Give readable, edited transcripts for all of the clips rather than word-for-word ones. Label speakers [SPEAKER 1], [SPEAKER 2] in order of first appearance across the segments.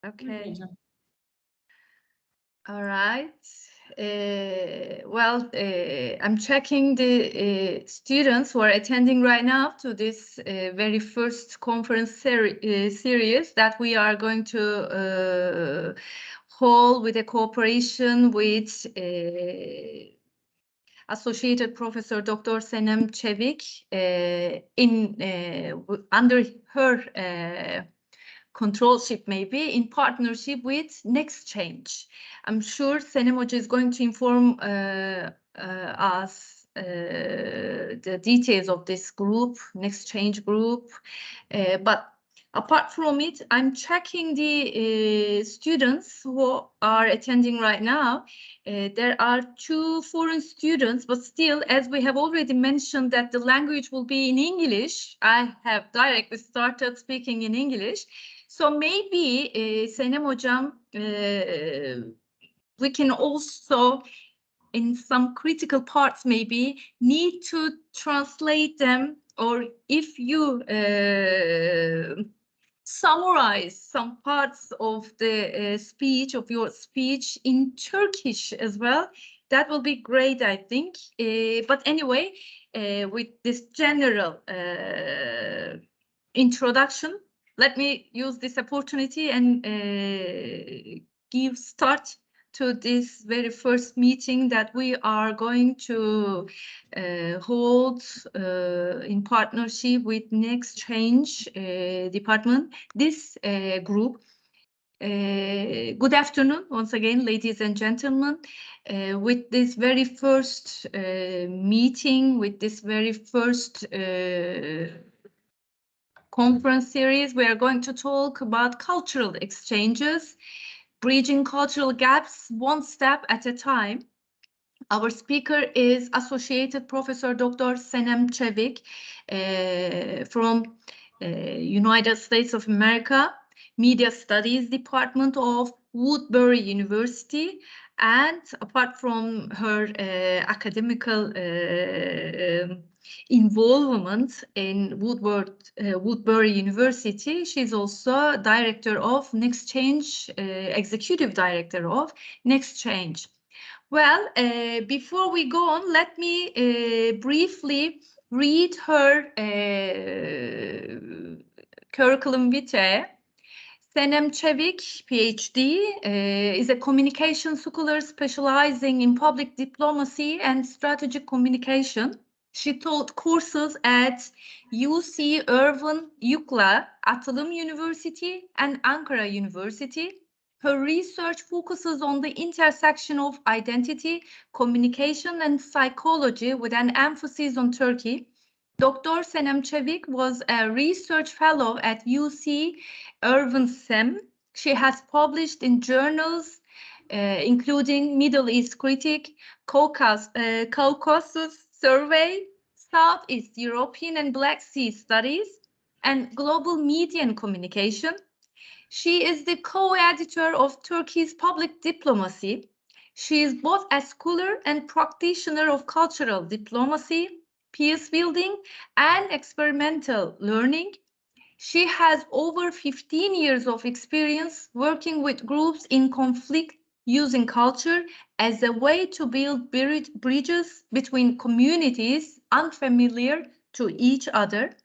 [SPEAKER 1] Okay. All right. Well, I'm checking the students who are attending right now to this very first conference series that we are going to hold with a cooperation with Associated Professor Dr. Senem Çevik under her controlship, maybe in partnership with Next Change. I'm sure Senem Hoca is going to inform us the details of this group, Next Change group. But apart from it, I'm checking the students who are attending right now. There are 2 foreign students, but still, as we have already mentioned that the language will be in English, I have directly started speaking in English. So maybe, Senem Hocam, we can also, in some critical parts maybe, need to translate them, or if you summarize some parts of the speech, of your speech in Turkish as well, that will be great, I think. But anyway, with this general introduction, let me use this opportunity and give start to this very first meeting that we are going to hold in partnership with Next Change Department, this group. Good afternoon once again, ladies and gentlemen. With this very first meeting, with this very first conference series, we are going to talk about cultural exchanges, bridging cultural gaps one step at a time. Our speaker is Associated Professor Dr. Senem Çevik from United States of America, Media Studies Department of Woodbury University. And apart from her academical involvement in Woodbury University, she's also director of Next Change, executive director of Next Change. Well, before we go on, let me briefly read her curriculum vitae. Senem Çevik, PhD, is a communication scholar specializing in public diplomacy and strategic communication. She taught courses at UC Irvine, UCLA, Atılım University, and Ankara University. Her research focuses on the intersection of identity, communication, and psychology with an emphasis on Turkey. Dr. Senem Çevik was a research fellow at UC Irvine SEM. She has published in journals including Middle East Critic, Caucasus Survey, Southeast European and Black Sea Studies, and Global Media and Communication. She is the co-editor of Turkey's Public Diplomacy. She is both a scholar and practitioner of cultural diplomacy, peace building, and experimental learning. She has over 15 years of experience working with groups in conflict using culture as a way to build bridges between communities unfamiliar to each other.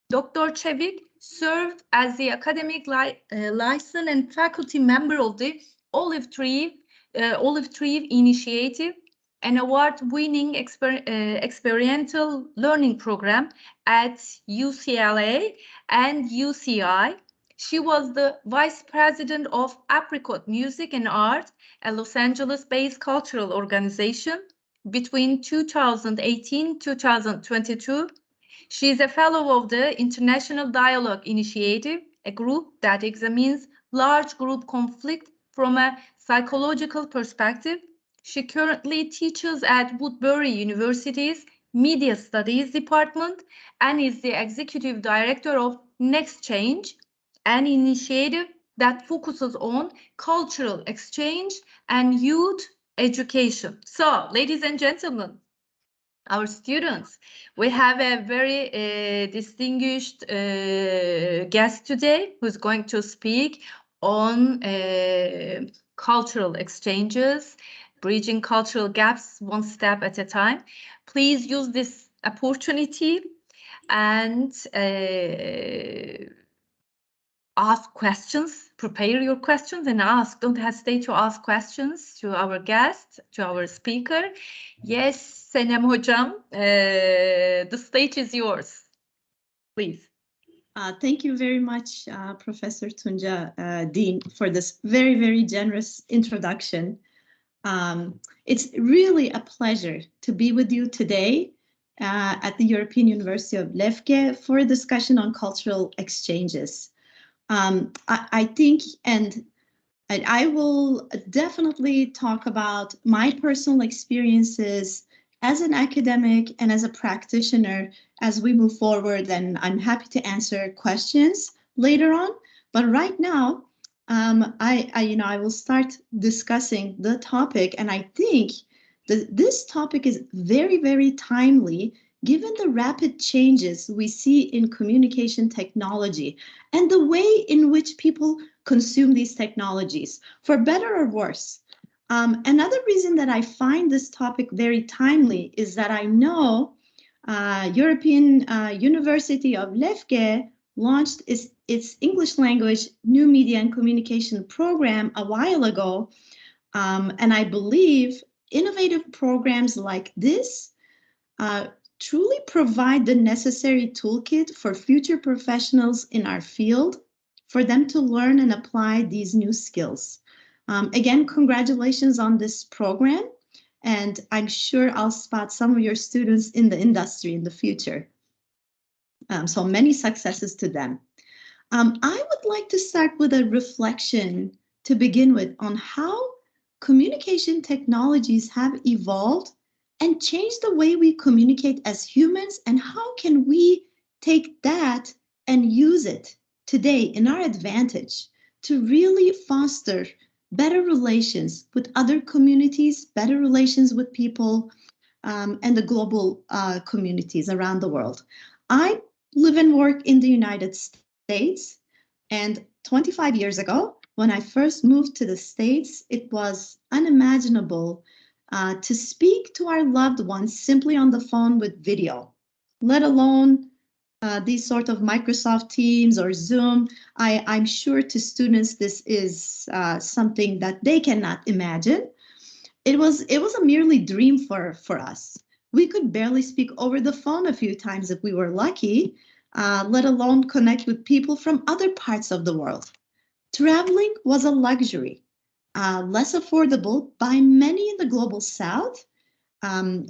[SPEAKER 1] Dr. Çevik served as the academic liaison and faculty member of the Olive Tree Initiative, an award-winning experiential learning program at UCLA and UCI. She was the vice president of Apricot Music and Art, a Los Angeles-based cultural organization, between 2018-2022. She is a fellow of the International Dialogue Initiative, a group that examines large group conflict from a psychological perspective. She currently teaches at Woodbury University's Media Studies Department and is the executive director of Next Change, an initiative that focuses on cultural exchange and youth education. So, ladies and gentlemen, our students, we have a very distinguished guest today who's going to speak on cultural exchanges, bridging cultural gaps one step at a time. Please use this opportunity and ask questions, prepare your questions and ask. Don't hesitate to ask questions to our guest, to our speaker. Yes, Senem Hocam, the stage is yours. Please.
[SPEAKER 2] Thank you very much, Professor Tunca, Dean, for this very, very generous introduction. It's really a pleasure to be with you today at the European University of Lefke for a discussion on cultural exchanges. I think, and I will definitely talk about my personal experiences as an academic and as a practitioner as we move forward, and I'm happy to answer questions later on. But right now, I will start discussing the topic, and I think that this topic is very, very timely given the rapid changes we see in communication technology and the way in which people consume these technologies, for better or worse. Another reason that I find this topic very timely is that I know European University of Lefke launched its English language new media and communication program a while ago. And I believe innovative programs like this truly provide the necessary toolkit for future professionals in our field for them to learn and apply these new skills. Again, congratulations on this program, and I'm sure I'll spot some of your students in the industry in the future. So many successes to them. I would like to start with a reflection to begin with on how communication technologies have evolved and change the way we communicate as humans, and how can we take that and use it today in our advantage to really foster better relations with other communities, better relations with people, and the global communities around the world. I live and work in the United States, and 25 years ago, when I first moved to the States, it was unimaginable to speak to our loved ones simply on the phone with video, let alone these sort of Microsoft Teams or Zoom. I'm sure to students this is something that they cannot imagine. It was a merely dream for us. We could barely speak over the phone a few times if we were lucky, let alone connect with people from other parts of the world. Traveling was a luxury. Less affordable by many in the global south,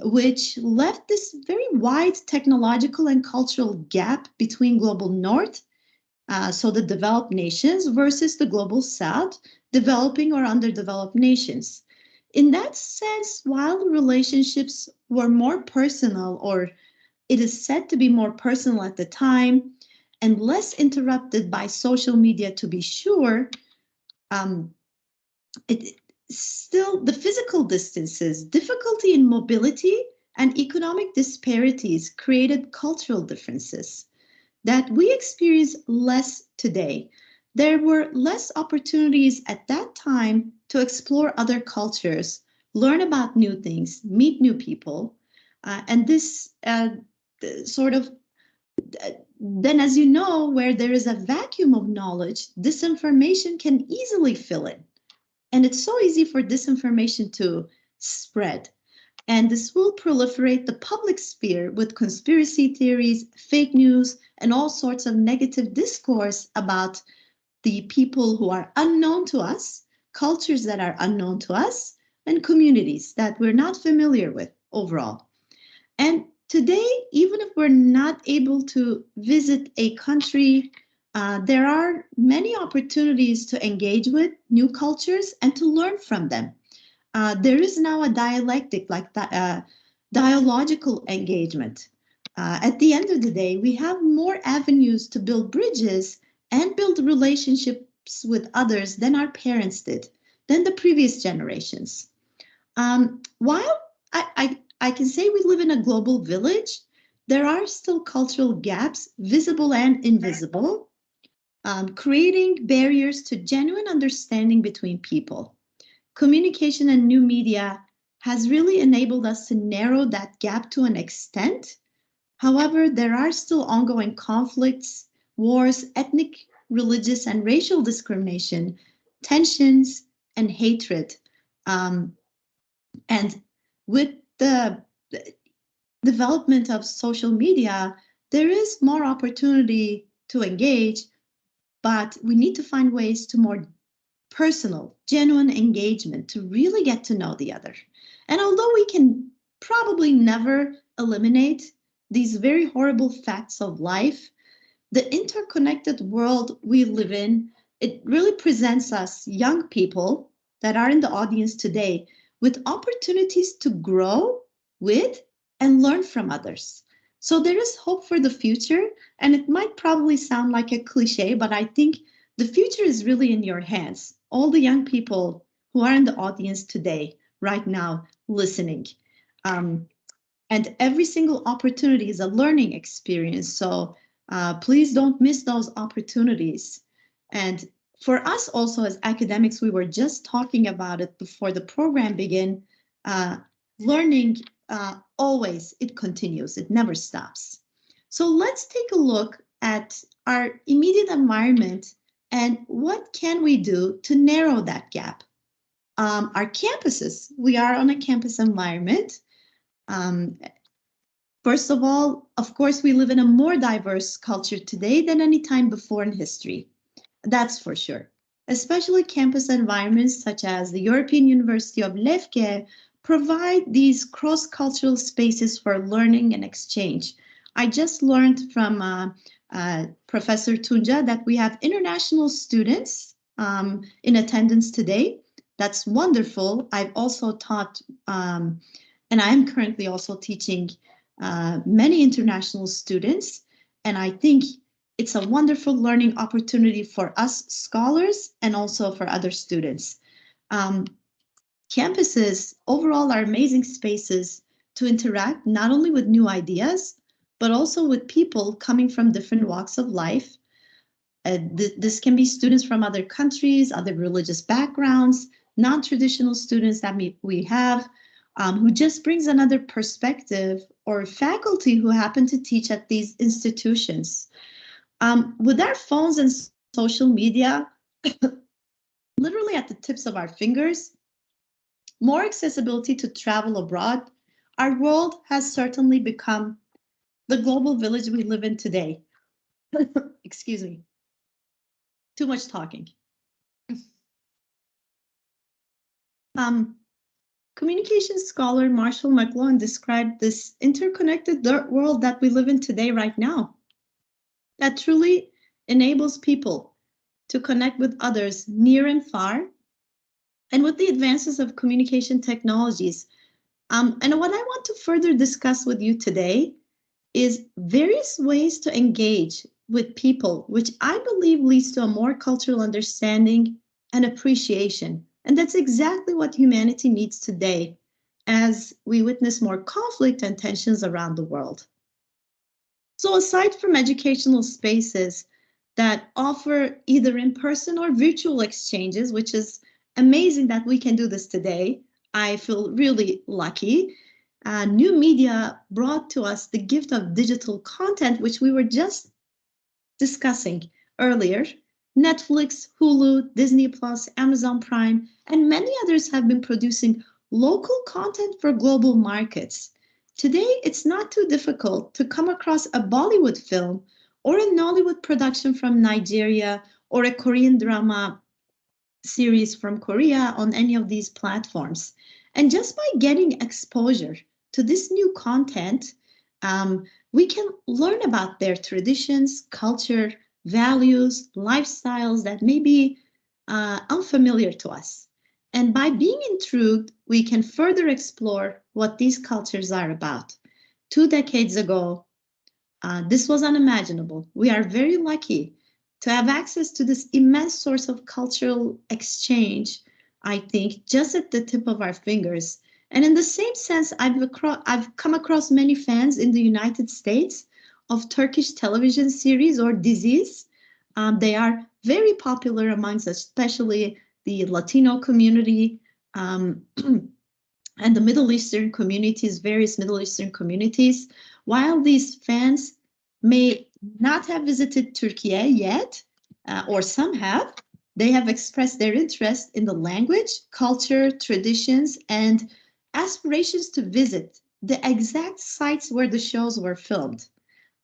[SPEAKER 2] which left this very wide technological and cultural gap between global north, so the developed nations, versus the global south, developing or underdeveloped nations. In that sense, while relationships were more personal, or it is said to be more personal at the time, and less interrupted by social media to be sure, still the physical distances, difficulty in mobility, and economic disparities created cultural differences that we experience less today. There were less opportunities at that time to explore other cultures, learn about new things, meet new people, and this sort of then, as you know, where there is a vacuum of knowledge, disinformation can easily fill in. And it's so easy for disinformation to spread. And this will proliferate the public sphere with conspiracy theories, fake news, and all sorts of negative discourse about the people who are unknown to us, cultures that are unknown to us, and communities that we're not familiar with overall. And today, even if we're not able to visit a country, there are many opportunities to engage with new cultures and to learn from them. There is now a dialectic, like dialogical engagement. At the end of the day, we have more avenues to build bridges and build relationships with others than our parents did, than the previous generations. While I can say we live in a global village, there are still cultural gaps, visible and invisible. creating barriers to genuine understanding between people. Communication and new media has really enabled us to narrow that gap to an extent. However, there are still ongoing conflicts, wars, ethnic, religious, and racial discrimination, tensions, and hatred. And with the development of social media, there is more opportunity to engage, but we need to find ways to more personal, genuine engagement to really get to know the other. And although we can probably never eliminate these very horrible facts of life, the interconnected world we live in, it really presents us young people that are in the audience today with opportunities to grow with and learn from others. So there is hope for the future, and it might probably sound like a cliche, but I think the future is really in your hands. All the young people who are in the audience today, right now, listening. And every single opportunity is a learning experience. So please don't miss those opportunities. And for us also as academics, we were just talking about it before the program began. Learning always, it continues, it never stops. So let's take a look at our immediate environment and what can we do to narrow that gap. Our campuses, we are on a campus environment. First of all, of course, we live in a more diverse culture today than any time before in history. That's for sure. Especially campus environments such as the European University of Lefke provide these cross-cultural spaces for learning and exchange. I just learned from Professor Tunca that we have international students in attendance today. That's wonderful. I've also taught, and I'm currently also teaching many international students, and I think it's a wonderful learning opportunity for us scholars and also for other students. Campuses overall are amazing spaces to interact not only with new ideas, but also with people coming from different walks of life. This can be students from other countries, other religious backgrounds, non-traditional students that we have, who just brings another perspective, or faculty who happen to teach at these institutions. With our phones and social media, literally at the tips of our fingers, more accessibility to travel abroad, our world has certainly become the global village we live in today. Excuse me. Too much talking. Communication scholar Marshall McLuhan described this interconnected world that we live in today right now, that truly enables people to connect with others near and far. And with the advances of communication technologies, and what I want to further discuss with you today is various ways to engage with people, which I believe leads to a more cultural understanding and appreciation. And that's exactly what humanity needs today as we witness more conflict and tensions around the world. So aside from educational spaces that offer either in-person or virtual exchanges, which is amazing that we can do this today, I feel really lucky. New media brought to us the gift of digital content, which we were just discussing earlier. Netflix, Hulu, Disney Plus, Amazon Prime, and many others have been producing local content for global markets. Today, it's not too difficult to come across a Bollywood film or a Nollywood production from Nigeria or a Korean drama series from Korea on any of these platforms. And just by getting exposure to this new content, we can learn about their traditions, culture, values, lifestyles that may be unfamiliar to us. And by being intrigued, we can further explore what these cultures are about. 2 decades ago, this was unimaginable. We are very lucky to have access to this immense source of cultural exchange, I think, just at the tip of our fingers. And in the same sense, I've come across many fans in the United States of Turkish television series or disease. They are very popular amongst especially the Latino community and the Middle Eastern communities, various Middle Eastern communities. While these fans may not have visited Turkey yet, or some have, they have expressed their interest in the language, culture, traditions, and aspirations to visit the exact sites where the shows were filmed.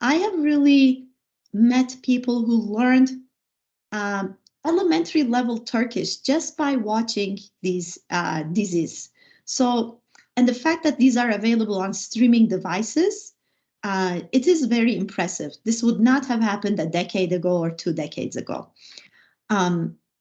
[SPEAKER 2] I have really met people who learned elementary level Turkish just by watching these dizis. So, and the fact that these are available on streaming devices, it is very impressive. This would not have happened a decade ago or 2 decades ago.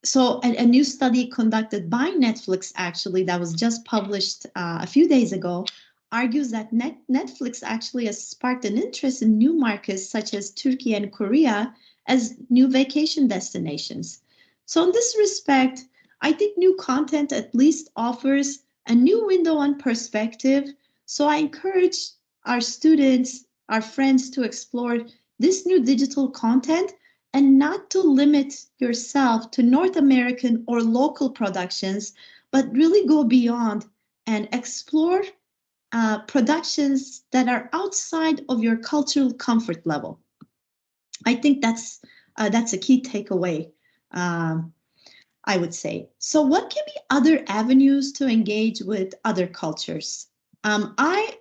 [SPEAKER 2] So a new study conducted by Netflix, actually, that was just published a few days ago, argues that Netflix actually has sparked an interest in new markets such as Turkey and Korea as new vacation destinations. So in this respect, I think new content at least offers a new window on perspective. So I encourage our students, our friends to explore this new digital content and not to limit yourself to North American or local productions, but really go beyond and explore productions that are outside of your cultural comfort level. I think that's a key takeaway, I would say. So what can be other avenues to engage with other cultures? I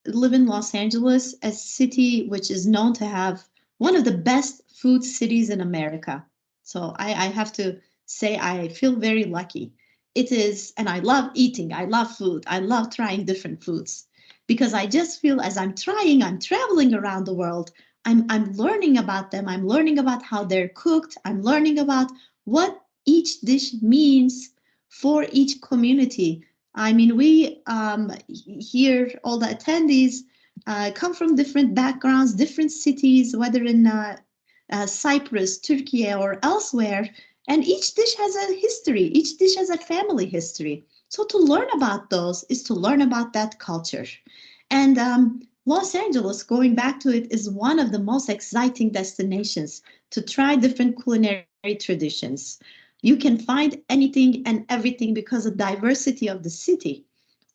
[SPEAKER 2] live in Los Angeles, a city which is known to have one of the best food cities in America. So I have to say I feel very lucky. It is, and I love eating. I love food. I love trying different foods because I just feel as I'm traveling around the world, I'm learning about them. I'm learning about how they're cooked. I'm learning about what each dish means for each community. I mean, we here, all the attendees come from different backgrounds, different cities, whether in Cyprus, Turkey, or elsewhere. And each dish has a history. Each dish has a family history. So to learn about those is to learn about that culture. And Los Angeles, going back to it, is one of the most exciting destinations to try different culinary traditions. You can find anything and everything because of diversity of the city.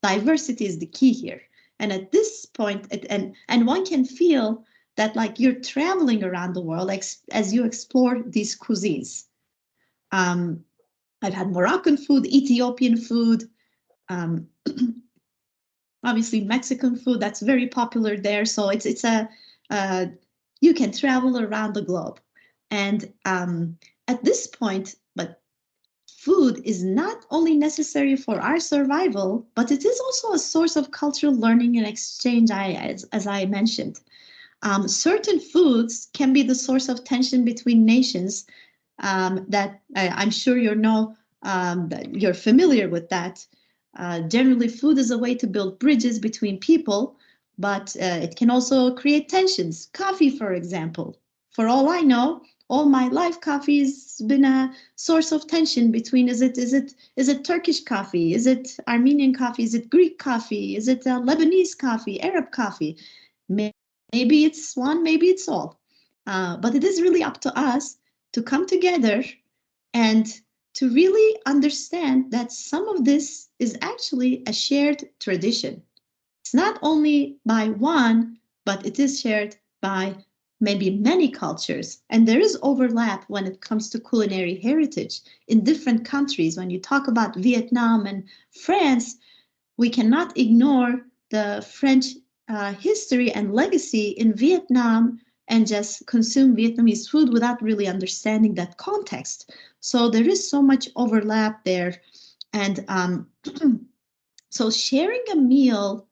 [SPEAKER 2] Diversity is the key here. And at this point, and one can feel that like you're traveling around the world as you explore these cuisines. I've had Moroccan food, Ethiopian food, obviously Mexican food that's very popular there. So it's you can travel around the globe. And at this point, but food is not only necessary for our survival, but it is also a source of cultural learning and exchange, as I mentioned. Certain foods can be the source of tension between nations that I'm sure that you're familiar with that. Generally, food is a way to build bridges between people, but it can also create tensions. Coffee, for example. For all I know, all my life, coffee has been a source of tension between is it Turkish coffee? Is it Armenian coffee? Is it Greek coffee? Is it Lebanese coffee? Arab coffee? Maybe it's one, maybe it's all. But it is really up to us to come together and to really understand that some of this is actually a shared tradition. It's not only by one, but it is shared by maybe many cultures. And there is overlap when it comes to culinary heritage in different countries. When you talk about Vietnam and France, we cannot ignore the French history and legacy in Vietnam and just consume Vietnamese food without really understanding that context. So there is so much overlap there. And so sharing a meal,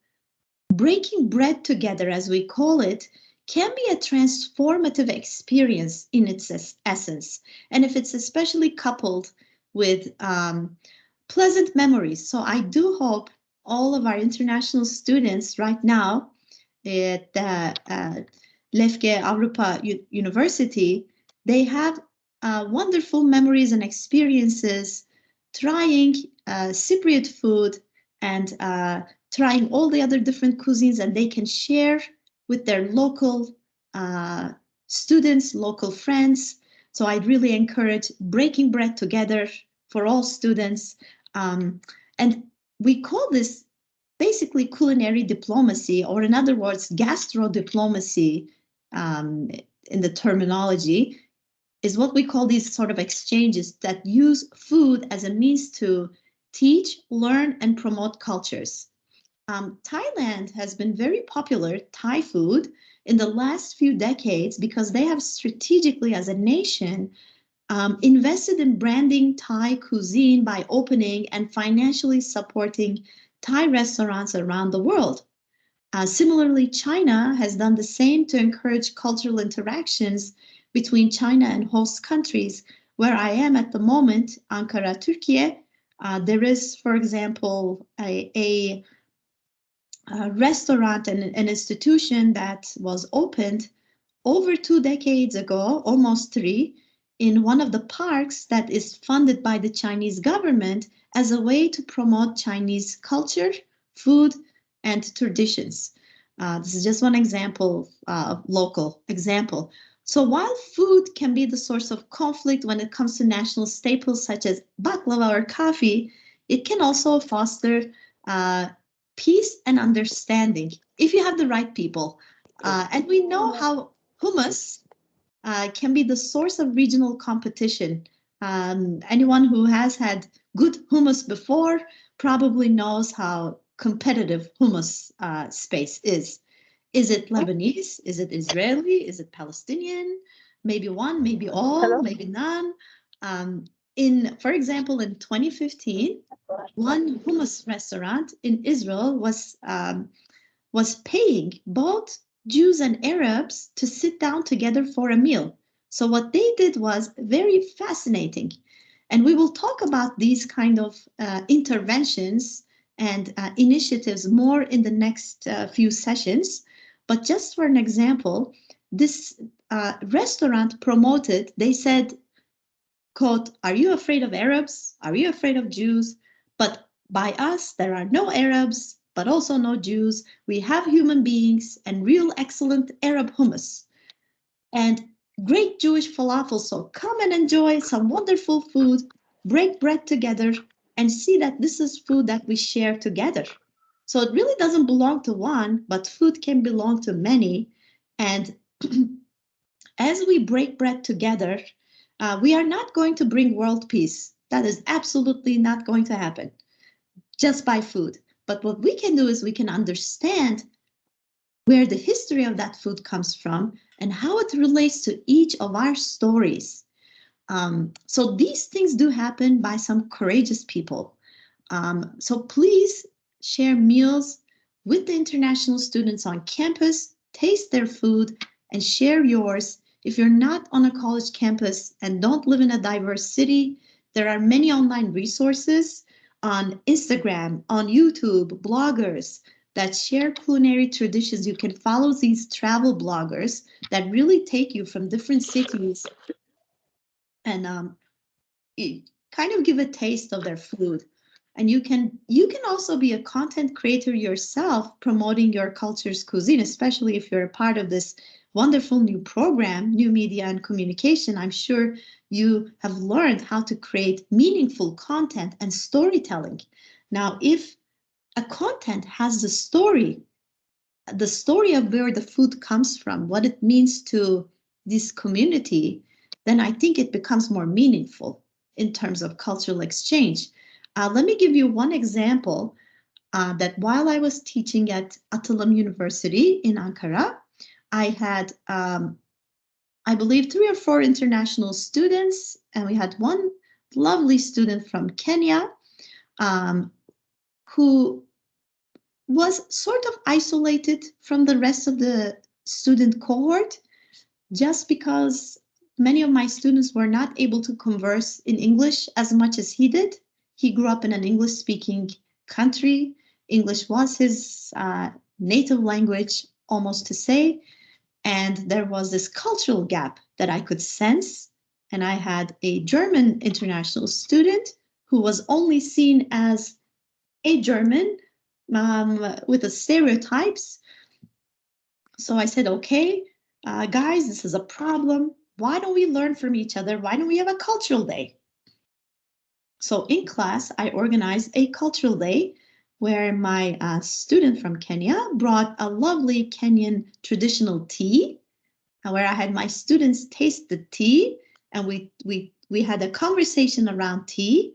[SPEAKER 2] breaking bread together, as we call it, can be a transformative experience in its essence. And if it's especially coupled with pleasant memories. So I do hope all of our international students right now at Lefke Avrupa University, they have wonderful memories and experiences trying Cypriot food and trying all the other different cuisines, and they can share with their local students, local friends. So I'd really encourage breaking bread together for all students. And we call this basically culinary diplomacy, or in other words, gastro diplomacy in the terminology, is what we call these sort of exchanges that use food as a means to teach, learn, and promote cultures. Thailand has been very popular, Thai food, in the last few decades because they have strategically, as a nation, invested in branding Thai cuisine by opening and financially supporting Thai restaurants around the world. Similarly, China has done the same to encourage cultural interactions between China and host countries. Where I am at the moment, Ankara, Turkey, there is, for example, a restaurant and an institution that was opened over 2 decades ago, almost 3, in one of the parks that is funded by the Chinese government as a way to promote Chinese culture, food, and traditions. This is just one example, local example. So while food can be the source of conflict when it comes to national staples such as baklava or coffee, it can also foster peace and understanding if you have the right people. And we know how hummus can be the source of regional competition. Anyone who has had good hummus before probably knows how competitive hummus space is. Is it Lebanese? Is it Israeli? Is it Palestinian? Maybe one, maybe all, maybe none. For example, in 2015, one hummus restaurant in Israel was paying both Jews and Arabs to sit down together for a meal. So what they did was very fascinating. And we will talk about these kind of interventions and initiatives more in the next few sessions. But just for an example, this restaurant promoted, they said, quote, "Are you afraid of Arabs? Are you afraid of Jews? But by us, there are no Arabs, but also no Jews. We have human beings and real excellent Arab hummus and great Jewish falafel. So come and enjoy some wonderful food, break bread together, and see that this is food that we share together." So it really doesn't belong to one, but food can belong to many. And as we break bread together, we are not going to bring world peace. That is absolutely not going to happen just by food. But what we can do is we can understand where the history of that food comes from and how it relates to each of our stories. So these things do happen by some courageous people. So please share meals with the international students on campus, taste their food, and share yours. If you're not on a college campus and don't live in a diverse city, there are many online resources on Instagram, on YouTube, bloggers that share culinary traditions. You can follow these travel bloggers that really take you from different cities and kind of give a taste of their food. And you can also be a content creator yourself, promoting your culture's cuisine, especially if you're a part of this wonderful new program, New Media and Communication. I'm sure you have learned how to create meaningful content and storytelling. Now, if a content has the story of where the food comes from, what it means to this community, then I think it becomes more meaningful in terms of cultural exchange. Let me give you one example that while I was teaching at Atılım University in Ankara, I had, I believe, 3 or 4 international students, and we had one lovely student from Kenya who was sort of isolated from the rest of the student cohort just because many of my students were not able to converse in English as much as he did. He grew up in an English-speaking country. English was his native language, almost to say, and there was this cultural gap that I could sense. And I had a German international student who was only seen as a German with the stereotypes. So I said, okay, guys, this is a problem. why don't we learn from each other? Why don't we have a cultural day? So in class, I organized a cultural day where my student from Kenya brought a lovely Kenyan traditional tea, where I had my students taste the tea, and we had a conversation around tea.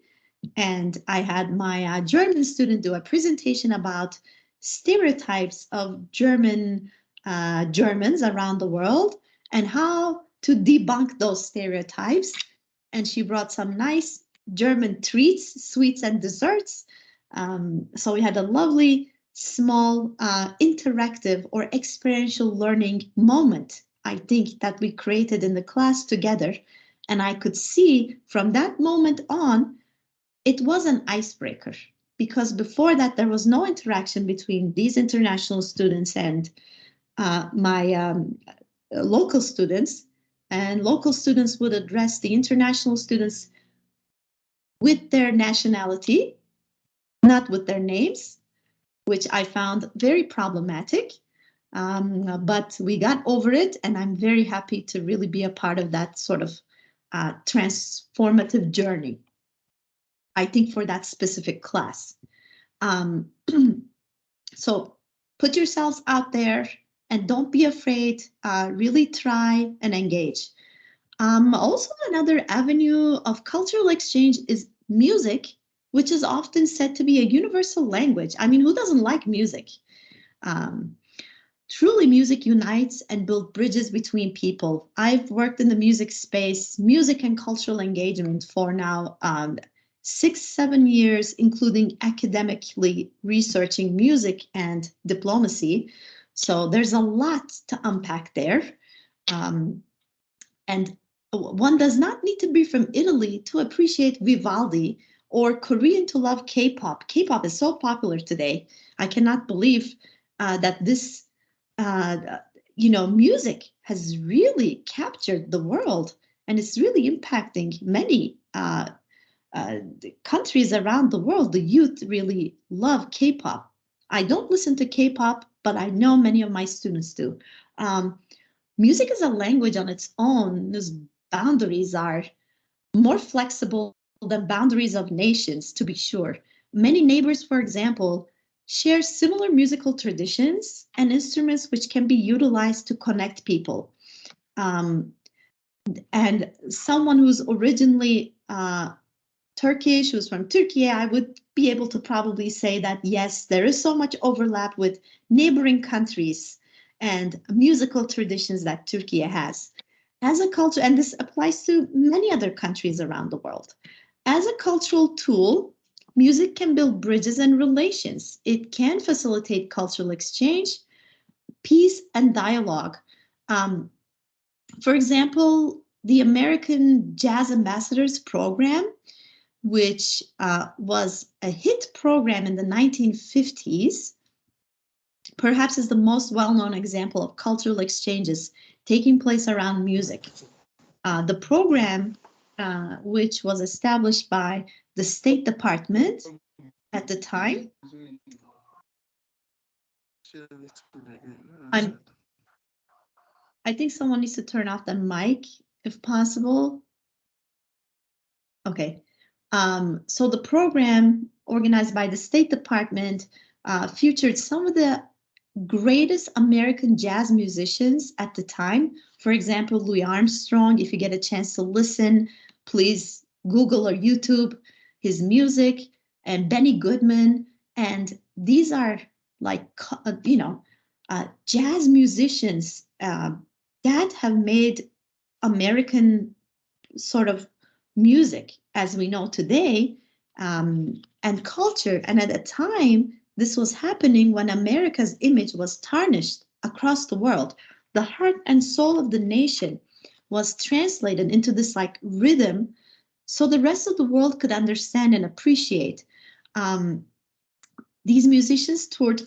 [SPEAKER 2] And I had my German student do a presentation about stereotypes of Germans around the world and how to debunk those stereotypes. And she brought some nice German treats, sweets, and desserts. So we had a lovely, small, interactive or experiential learning moment, I think, that we created in the class together. And I could see from that moment on, it was an icebreaker, because before that, there was no interaction between these international students and my local students. And local students would address the international students with their nationality, not with their names, which I found very problematic. But we got over it, and I'm very happy to really be a part of that sort of transformative journey, I think, for that specific class. So put yourselves out there and don't be afraid. Really try and engage. Also, another avenue of cultural exchange is music, which is often said to be a universal language. I mean, who doesn't like music? Truly, music unites and builds bridges between people. I've worked in the music space, music and cultural engagement, for now 6-7 years, including academically researching music and diplomacy. So there's a lot to unpack there. And one does not need to be from Italy to appreciate Vivaldi, or Korean to love K-pop. K-pop is so popular today. I cannot believe that this music has really captured the world, and it's really impacting many countries around the world. The youth really love K-pop. I don't listen to K-pop, but I know many of my students do. Music is a language on its own, whose boundaries are more flexible than boundaries of nations, to be sure. Many neighbors, for example, share similar musical traditions and instruments which can be utilized to connect people. And someone who's originally Turkish, who's from Turkey, I would be able to probably say that, yes, there is so much overlap with neighboring countries and musical traditions that Turkey has. As a culture, and this applies to many other countries around the world. As a cultural tool, music can build bridges and relations. It can facilitate cultural exchange, peace, and dialogue. For example, the American Jazz Ambassadors Program, which was a hit program in the 1950s, perhaps is the most well-known example of cultural exchanges taking place around music. The program, which was established by the State Department at the time. I think someone needs to turn off the mic, if possible. Okay. So the program, organized by the State Department, featured some of the greatest American jazz musicians at the time. For example, Louis Armstrong. If you get a chance to listen, please Google or YouTube his music, and Benny Goodman. And these are like, jazz musicians that have made American sort of music as we know today, and culture. And at a time, this was happening when America's image was tarnished across the world. The heart and soul of the nation was translated into this like rhythm, so the rest of the world could understand and appreciate. These musicians toured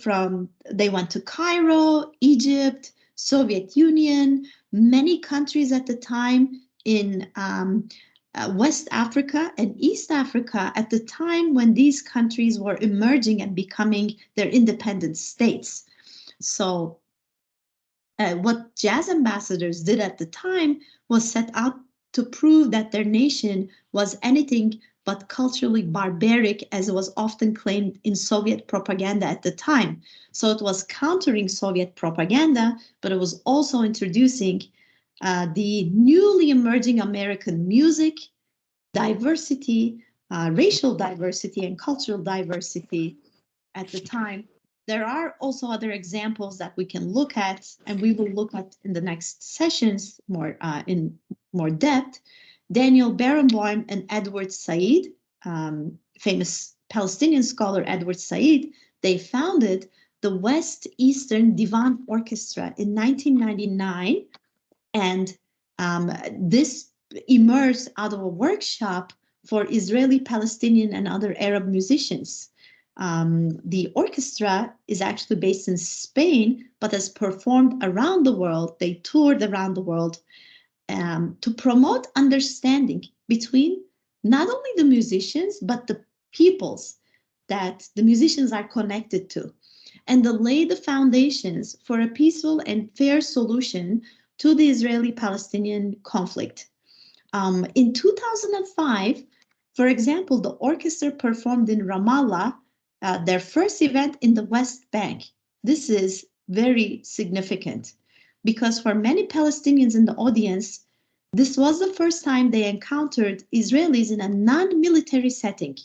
[SPEAKER 2] they went to Cairo, Egypt, Soviet Union, many countries at the time in West Africa and East Africa at the time when these countries were emerging and becoming their independent states. So what jazz ambassadors did at the time was set out to prove that their nation was anything but culturally barbaric, as was often claimed in Soviet propaganda at the time. So it was countering Soviet propaganda, but it was also introducing the newly emerging American music, diversity, racial diversity, and cultural diversity at the time. There are also other examples that we can look at, and we will look at in the next sessions more in more depth. Daniel Barenboim and Edward Said, famous Palestinian scholar Edward Said, they founded the West Eastern Divan Orchestra in 1999, and this emerged out of a workshop for Israeli, Palestinian, and other Arab musicians. The orchestra is actually based in Spain, but has performed around the world. They toured around the world to promote understanding between not only the musicians, but the peoples that the musicians are connected to, and to lay the foundations for a peaceful and fair solution to the Israeli-Palestinian conflict. In 2005, for example, the orchestra performed in Ramallah, their first event in the West Bank. This is very significant because for many Palestinians in the audience, this was the first time they encountered Israelis in a non-military setting.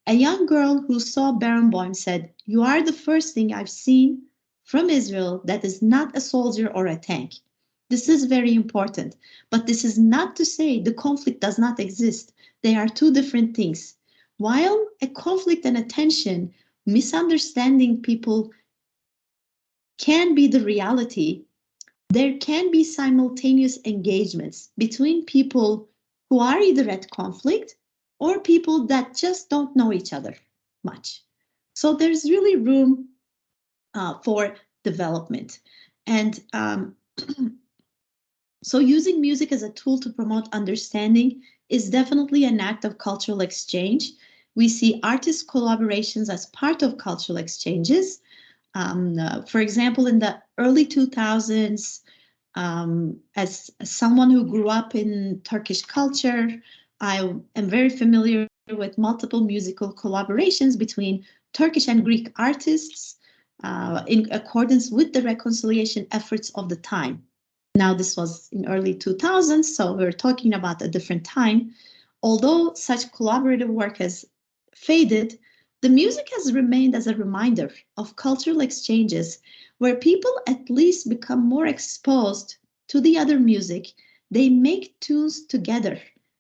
[SPEAKER 2] A young girl who saw Barenboim said, "You are the first thing I've seen from Israel that is not a soldier or a tank." This is very important, but this is not to say the conflict does not exist. They are two different things. While a conflict and a tension, misunderstanding people can be the reality, there can be simultaneous engagements between people who are either at conflict or people that just don't know each other much. So there's really room for development. And so using music as a tool to promote understanding is definitely an act of cultural exchange. We see artist collaborations as part of cultural exchanges. For example, in the early 2000s, as someone who grew up in Turkish culture, I am very familiar with multiple musical collaborations between Turkish and Greek artists in accordance with the reconciliation efforts of the time. Now, this was in early 2000s, so we're talking about a different time. Although such collaborative work has faded, the music has remained as a reminder of cultural exchanges where people at least become more exposed to the other music. They make tunes together,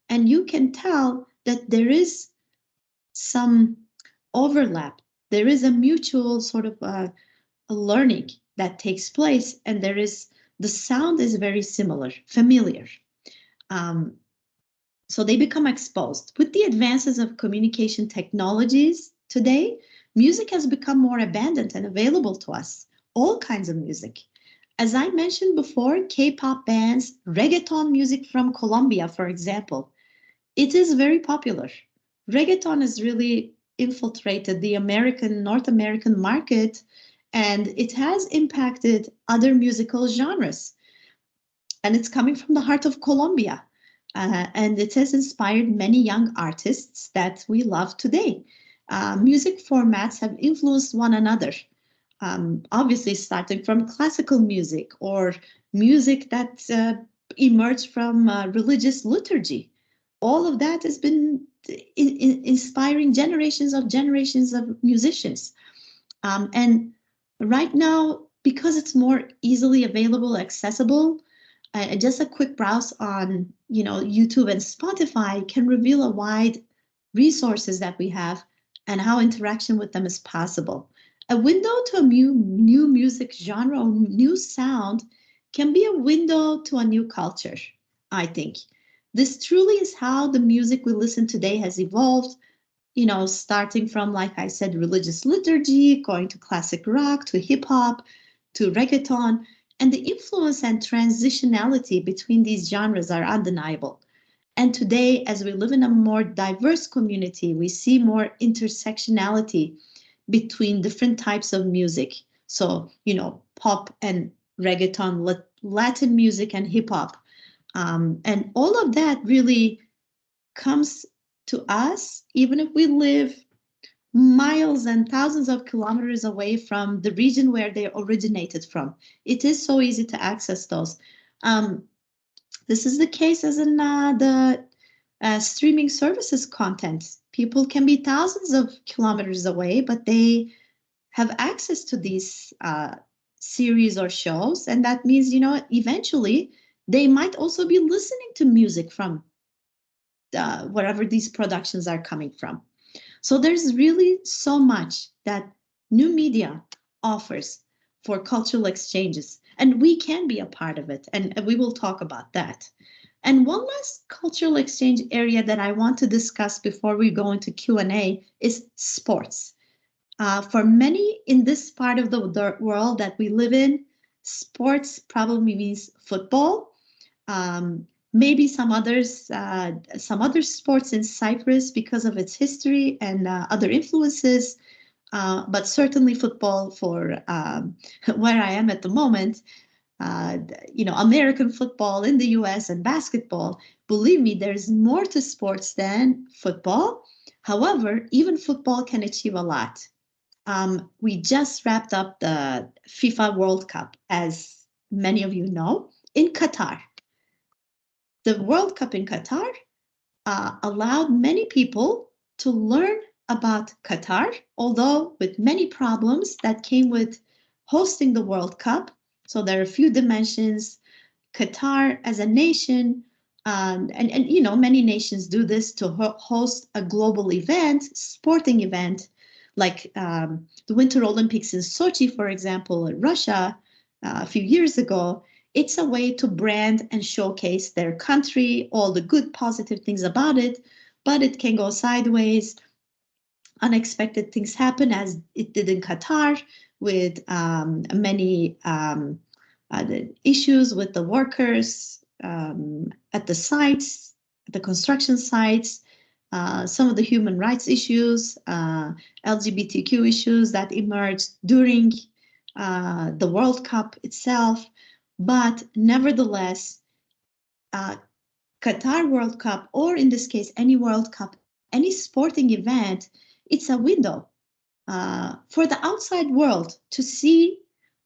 [SPEAKER 2] and you can tell that there is some overlap. There is a mutual sort of a learning that takes place, and the sound is very similar, familiar. So they become exposed. With the advances of communication technologies today, music has become more abundant and available to us, all kinds of music. As I mentioned before, K-pop bands, reggaeton music from Colombia, for example, it is very popular. Reggaeton has really infiltrated the North American market, and it has impacted other musical genres. And it's coming from the heart of Colombia. And it has inspired many young artists that we love today. Music formats have influenced one another. Obviously, starting from classical music or music that emerged from religious liturgy. All of that has been inspiring generations of musicians. And right now, because it's more easily available, accessible, just a quick browse on YouTube and Spotify can reveal a wide resources that we have and how interaction with them is possible. A window to a new music genre or new sound can be a window to a new culture, I think. This truly is how the music we listen today has evolved, starting from, like I said, religious liturgy, going to classic rock, to hip hop, to reggaeton. And the influence and transitionality between these genres are undeniable. And today, as we live in a more diverse community, we see more intersectionality between different types of music. So, pop and reggaeton, Latin music, and hip hop. And all of that really comes to us, even if we live miles and thousands of kilometers away from the region where they originated from. It is so easy to access those. This is the case as in the streaming services content. People can be thousands of kilometers away, but they have access to these series or shows. And that means, you know, eventually they might also be listening to music from wherever these productions are coming from. So there's really so much that new media offers for cultural exchanges, and we can be a part of it, and we will talk about that. And one last cultural exchange area that I want to discuss before we go into Q&A is sports. For many in this part of the world that we live in, sports probably means football. Maybe some other sports in Cyprus because of its history and other influences, but certainly football for where I am at the moment. You know, American football in the US and basketball. Believe me, there's more to sports than football. However, even football can achieve a lot. We just wrapped up the FIFA World Cup, as many of you know, in Qatar. The World Cup in Qatar allowed many people to learn about Qatar, although with many problems that came with hosting the World Cup. So there are a few dimensions. Qatar as a nation, and you know, many nations do this to host a global event, sporting event, like the Winter Olympics in Sochi, for example, in Russia a few years ago. It's a way to brand and showcase their country, all the good, positive things about it, but it can go sideways. Unexpected things happen, as it did in Qatar, with many the issues with the workers at the sites, the construction sites, some of the human rights issues, LGBTQ issues that emerged during the World Cup itself. But nevertheless, Qatar World Cup, or in this case, any World Cup, any sporting event, it's a window for the outside world to see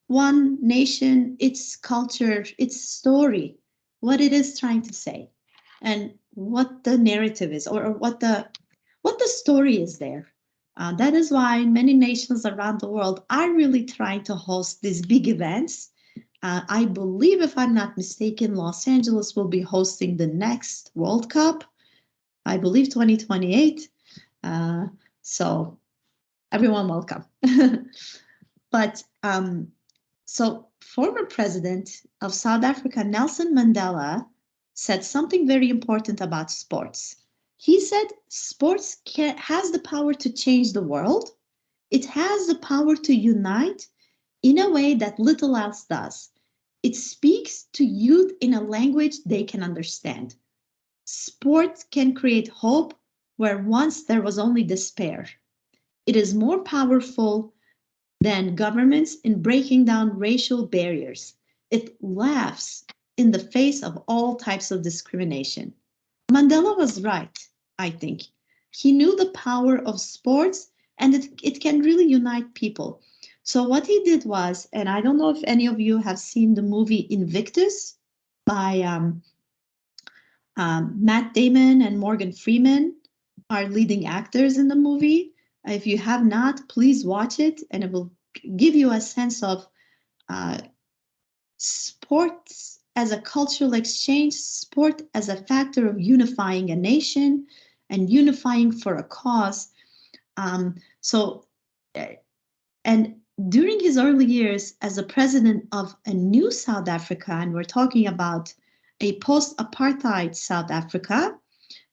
[SPEAKER 2] one nation, its culture, its story, what it is trying to say, and what the narrative is, or what the story is there. That is why many nations around the world are really trying to host these big events. I believe, if I'm not mistaken, Los Angeles will be hosting the next World Cup. I believe 2028. So everyone welcome. But so former president of South Africa, Nelson Mandela, said something very important about sports. He said sports has the power to change the world. It has the power to unite in a way that little else does. It speaks to youth in a language they can understand. Sport can create hope where once there was only despair. It is more powerful than governments in breaking down racial barriers. It laughs in the face of all types of discrimination. Mandela was right, I think. He knew the power of sports, and it can really unite people. So what he did was, and I don't know if any of you have seen the movie Invictus by Matt Damon and Morgan Freeman are leading actors in the movie. If you have not, please watch it, and it will give you a sense of sports as a cultural exchange, sport as a factor of unifying a nation and unifying for a cause. And during his early years as a president of a new South Africa, and we're talking about a post-apartheid South Africa,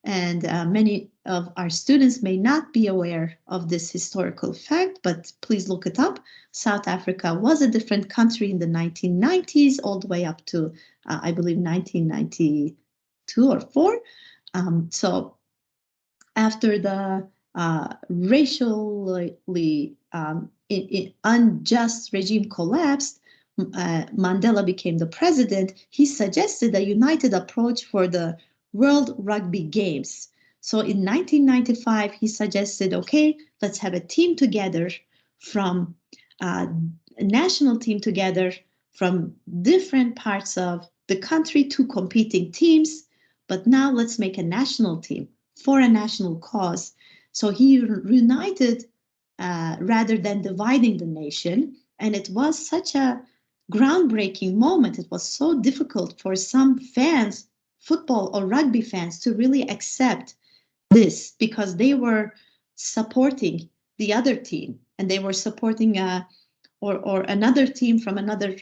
[SPEAKER 2] and many of our students may not be aware of this historical fact, but please look it up. South Africa was a different country in the 1990s, all the way up to, I believe, 1992 or 4. So after the racially unjust regime collapsed, Mandela became the president, he suggested a united approach for the World Rugby Games. So in 1995, he suggested, okay, let's have a team together from a national team together from different parts of the country, two competing teams. But now let's make a national team for a national cause. So he united rather than dividing the nation. And it was such a groundbreaking moment. It was so difficult for some fans, football or rugby fans, to really accept this because they were supporting the other team and they were supporting or another team from another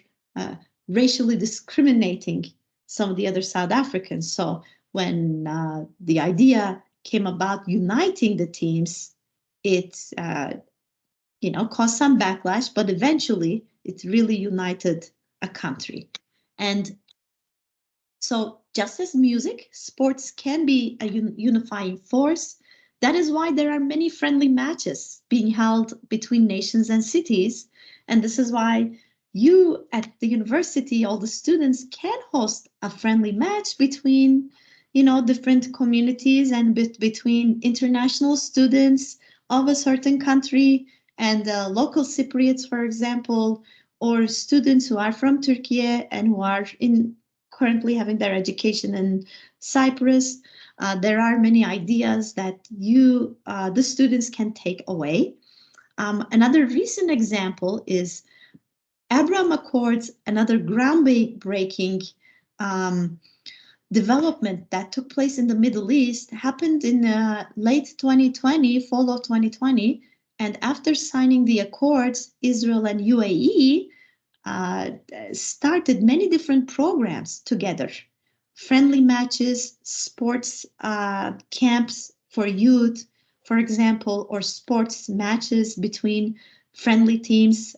[SPEAKER 2] racially discriminating some of the other South Africans. So when the idea came about uniting the teams, it caused some backlash, but eventually it really united a country. And so just as music, sports can be a unifying force. That is why there are many friendly matches being held between nations and cities. And this is why you at the university, all the students can host a friendly match between, different communities and between international students of a certain country and local Cypriots, for example, or students who are from Turkey and who are currently having their education in Cyprus. There are many ideas that the students can take away. Another recent example is Abraham Accords, another groundbreaking development that took place in the Middle East, happened in late 2020, fall of 2020. And after signing the accords, Israel and UAE started many different programs together. Friendly matches, sports camps for youth, for example, or sports matches between friendly teams.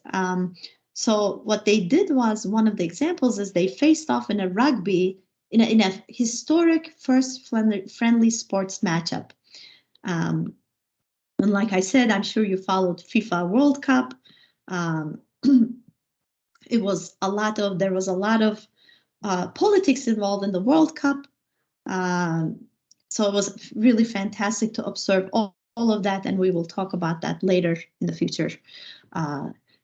[SPEAKER 2] So what they did was, one of the examples is they faced off in a rugby, in a historic first friendly sports matchup. And like I said, I'm sure you followed FIFA World Cup. There was a lot of politics involved in the World Cup. So it was really fantastic to observe all of that, and we will talk about that later in the future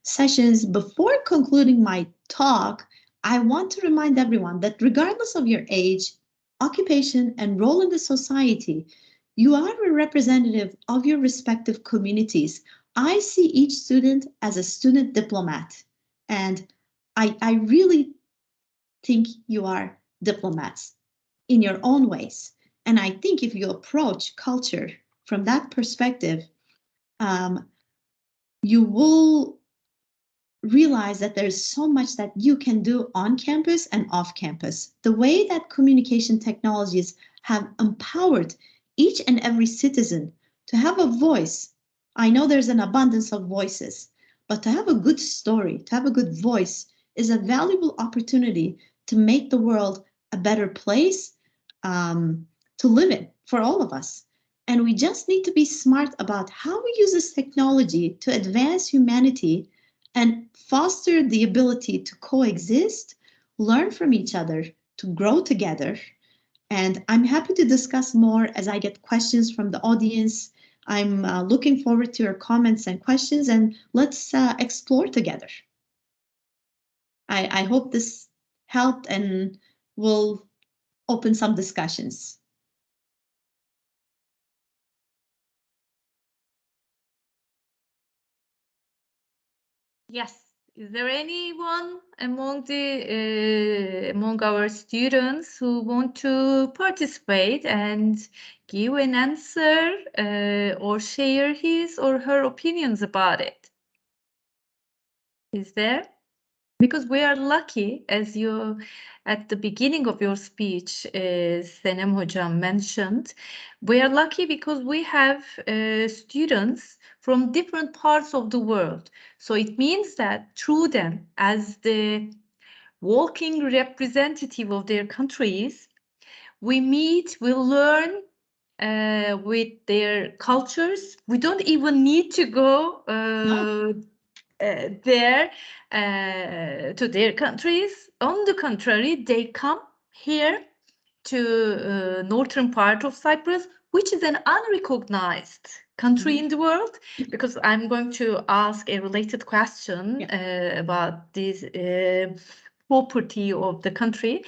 [SPEAKER 2] sessions. Before concluding my talk, I want to remind everyone that regardless of your age, occupation, and role in the society, you are a representative of your respective communities. I see each student as a student diplomat, and I really think you are diplomats in your own ways. And I think if you approach culture from that perspective, you will realize that there's so much that you can do on campus and off campus. The way that communication technologies have empowered each and every citizen to have a voice. I know there's an abundance of voices, but to have a good story, to have a good voice is a valuable opportunity to make the world a better place to live in for all of us. And we just need to be smart about how we use this technology to advance humanity and foster the ability to coexist, learn from each other, to grow together. And I'm happy to discuss more as I get questions from the audience. I'm looking forward to your comments and questions, and let's explore together. I hope this helped and will open some discussions.
[SPEAKER 1] Yes. Is there anyone among our students who want to participate and give an answer or share his or her opinions about it? Is there? Because we are lucky, as you at the beginning of your speech, Senem Hocam mentioned, we are lucky because we have students from different parts of the world. So it means that through them, as the walking representative of their countries, we meet, we learn with their cultures. We don't even need to go there to their countries. On the contrary, they come here to northern part of Cyprus, which is an unrecognized country in the world. Because I'm going to ask a related question about this property of the country.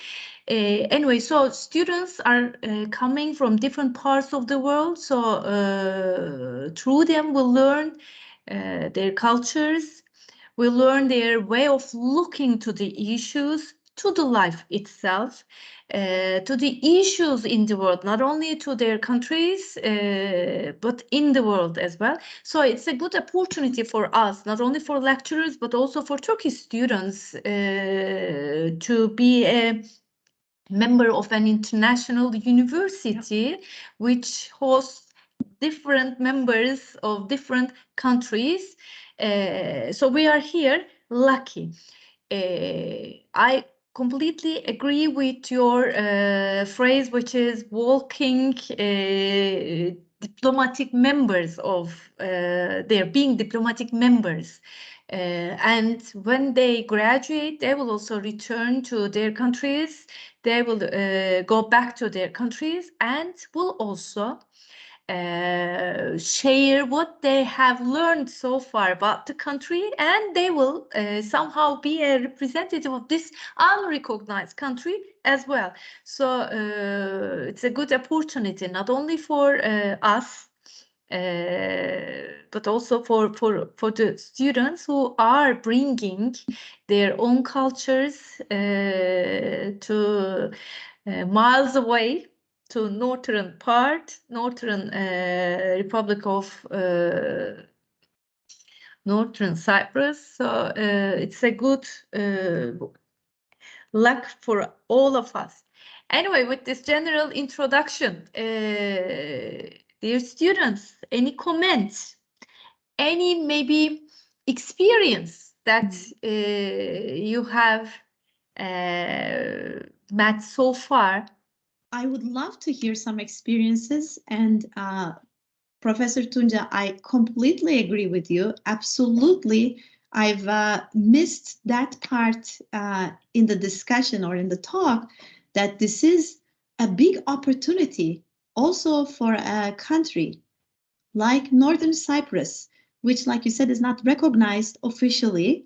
[SPEAKER 1] Anyway, so students are coming from different parts of the world. So through them, we'll learn their cultures, we'll learn their way of looking to the issues, to the life itself, to the issues in the world, not only to their countries, but in the world as well. So it's a good opportunity for us, not only for lecturers, but also for Turkish students to be a member of an international university, which hosts different members of different countries. So we are here lucky. I completely agree with your phrase, which is walking diplomatic members of they're being diplomatic members. And when they graduate, they will also return to their countries. They will go back to their countries and will also share what they have learned so far about the country, and they will somehow be a representative of this unrecognized country as well. So it's a good opportunity, not only for us, but also for the students who are bringing their own cultures to miles away, to northern Republic of Northern Cyprus. So it's a good luck for all of us. Anyway, with this general introduction, dear students, any comments, any maybe experience that you have met so far?
[SPEAKER 2] I would love to hear some experiences, and Professor Tunca, I completely agree with you. Absolutely. I've missed that part in the discussion or in the talk, that this is a big opportunity also for a country like Northern Cyprus, which, like you said, is not recognized officially.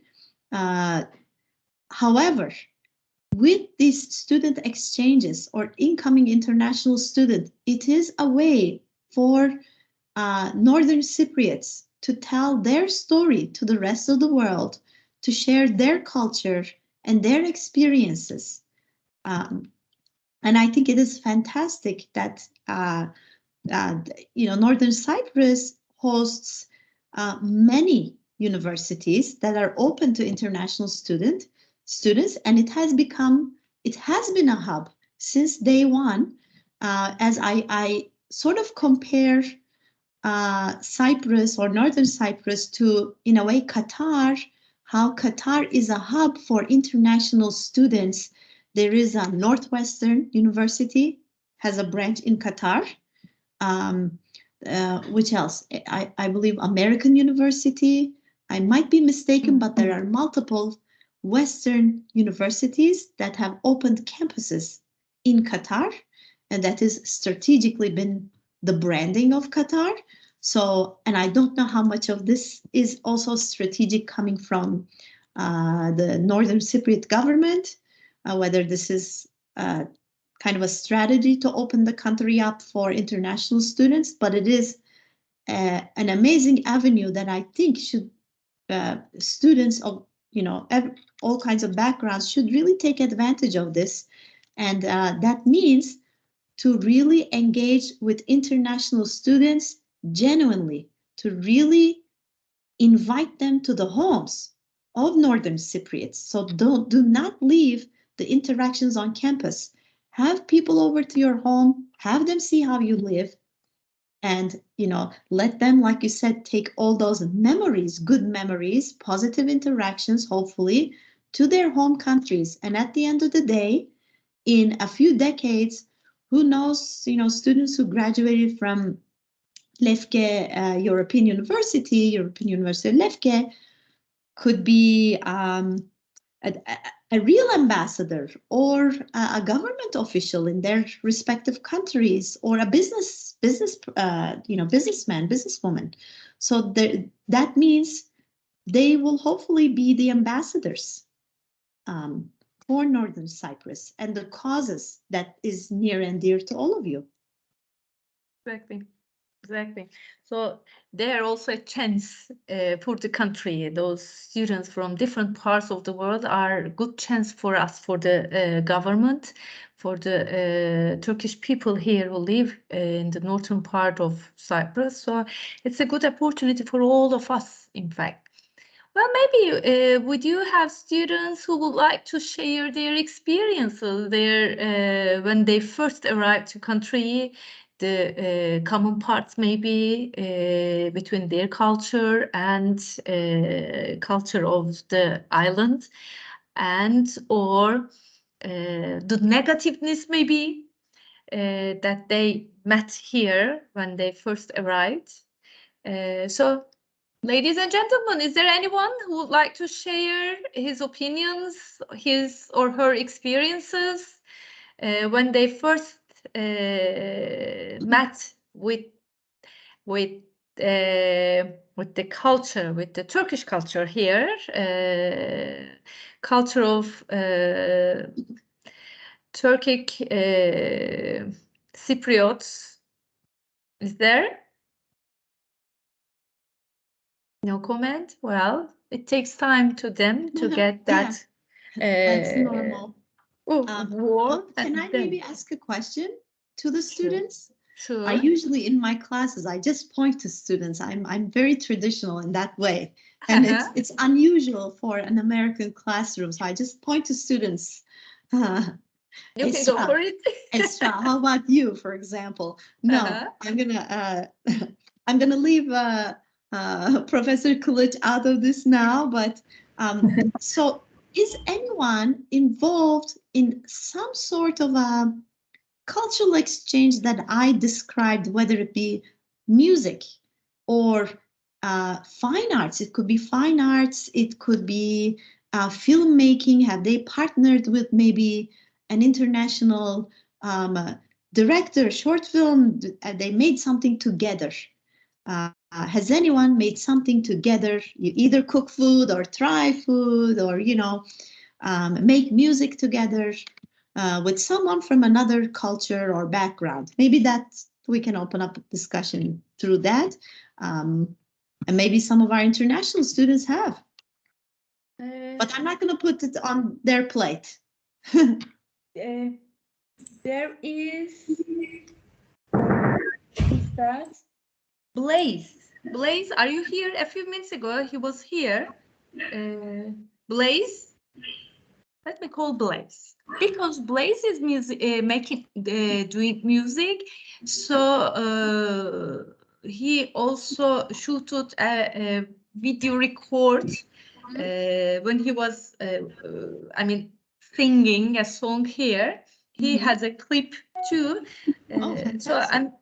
[SPEAKER 2] However, with these student exchanges or incoming international student, it is a way for Northern Cypriots to tell their story to the rest of the world, to share their culture and their experiences. And I think it is fantastic that Northern Cyprus hosts many universities that are open to international students, and it has been a hub since day one. As I sort of compare Cyprus or Northern Cyprus to, in a way, Qatar, how Qatar is a hub for international students. There is a Northwestern University, has a branch in Qatar. Which else? I believe American University. I might be mistaken, but there are multiple Western universities that have opened campuses in Qatar, and that has strategically been the branding of Qatar. So, and I don't know how much of this is also strategic coming from the Northern Cypriot government, whether this is kind of a strategy to open the country up for international students, but it is an amazing avenue that I think should students of all kinds of backgrounds should really take advantage of this, and that means to really engage with international students genuinely, to really invite them to the homes of Northern Cypriots. So do not leave the interactions on campus. Have people over to your home, have them see how you live, and let them, like you said, take all those memories, good memories, positive interactions, hopefully, to their home countries. And at the end of the day, in a few decades, who knows, students who graduated from Lefke European University Lefke, could be a real ambassador or a government official in their respective countries, or a businessman, businesswoman. So that means they will hopefully be the ambassadors for Northern Cyprus and the causes that is near and dear to all of you.
[SPEAKER 1] Exactly. Exactly. So there are also a chance for the country. Those students from different parts of the world are a good chance for us, for the government, for the Turkish people here who live in the northern part of Cyprus. So it's a good opportunity for all of us, in fact. Well, maybe would you have students who would like to share their experiences there when they first arrived to country, the common parts maybe between their culture and culture of the island, and or the negativeness maybe that they met here when they first arrived. So ladies and gentlemen, is there anyone who would like to share his opinions, his or her experiences when they first met with the culture, with the Turkish culture here, culture of Turkic Cypriots? Is there? No comment? Well, it takes time to them to get that.
[SPEAKER 2] That's normal.
[SPEAKER 1] War.
[SPEAKER 2] Can I maybe ask a question to the students?
[SPEAKER 1] Sure.
[SPEAKER 2] I usually in my classes, I just point to students. I'm very traditional in that way. And it's unusual for an American classroom. So I just point to students.
[SPEAKER 1] You can go for it.
[SPEAKER 2] Extra. How about you, for example? No, I'm gonna leave Professor Kılıç out of this now. But so, is anyone involved in some sort of a cultural exchange that I described, whether it be music or fine arts? It could be fine arts. It could be filmmaking. Have they partnered with maybe an international director, short film? They made something together. Has anyone made something together? You either cook food or try food, or make music together with someone from another culture or background. Maybe that we can open up a discussion through that, and maybe some of our international students have. But I'm not going to put it on their plate.
[SPEAKER 1] There is that Blaze. Blaze, are you here? A few minutes ago, he was here. Blaze. Let me call Blaze, because Blaze is doing music. So he also shooted a video record when he was, singing a song here. He has a clip too. So I'm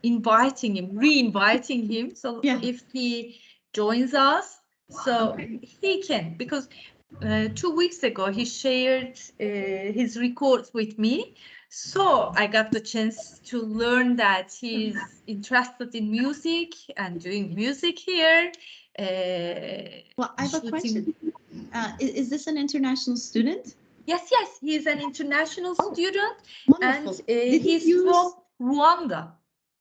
[SPEAKER 1] reinviting him. So if he joins us, so he can, because 2 weeks ago he shared his records with me. So I got the chance to learn that he's interested in music and doing music here.
[SPEAKER 2] Well, I have a question. Is this an international student?
[SPEAKER 1] Yes, he's an international student.
[SPEAKER 2] Wonderful.
[SPEAKER 1] And he's from Rwanda.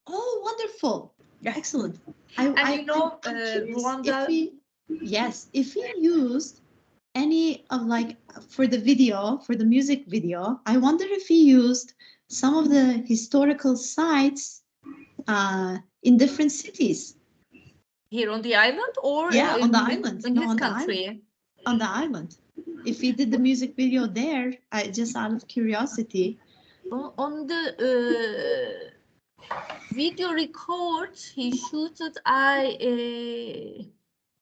[SPEAKER 2] Oh, wonderful. Excellent.
[SPEAKER 1] Rwanda.
[SPEAKER 2] If he used any of, like, for the music video, I wonder if he used some of the historical sites in different cities.
[SPEAKER 1] Here on the island, or
[SPEAKER 2] on the island?
[SPEAKER 1] In his country?
[SPEAKER 2] On the island. If he did the music video there, just out of curiosity.
[SPEAKER 1] On the video record he shooted,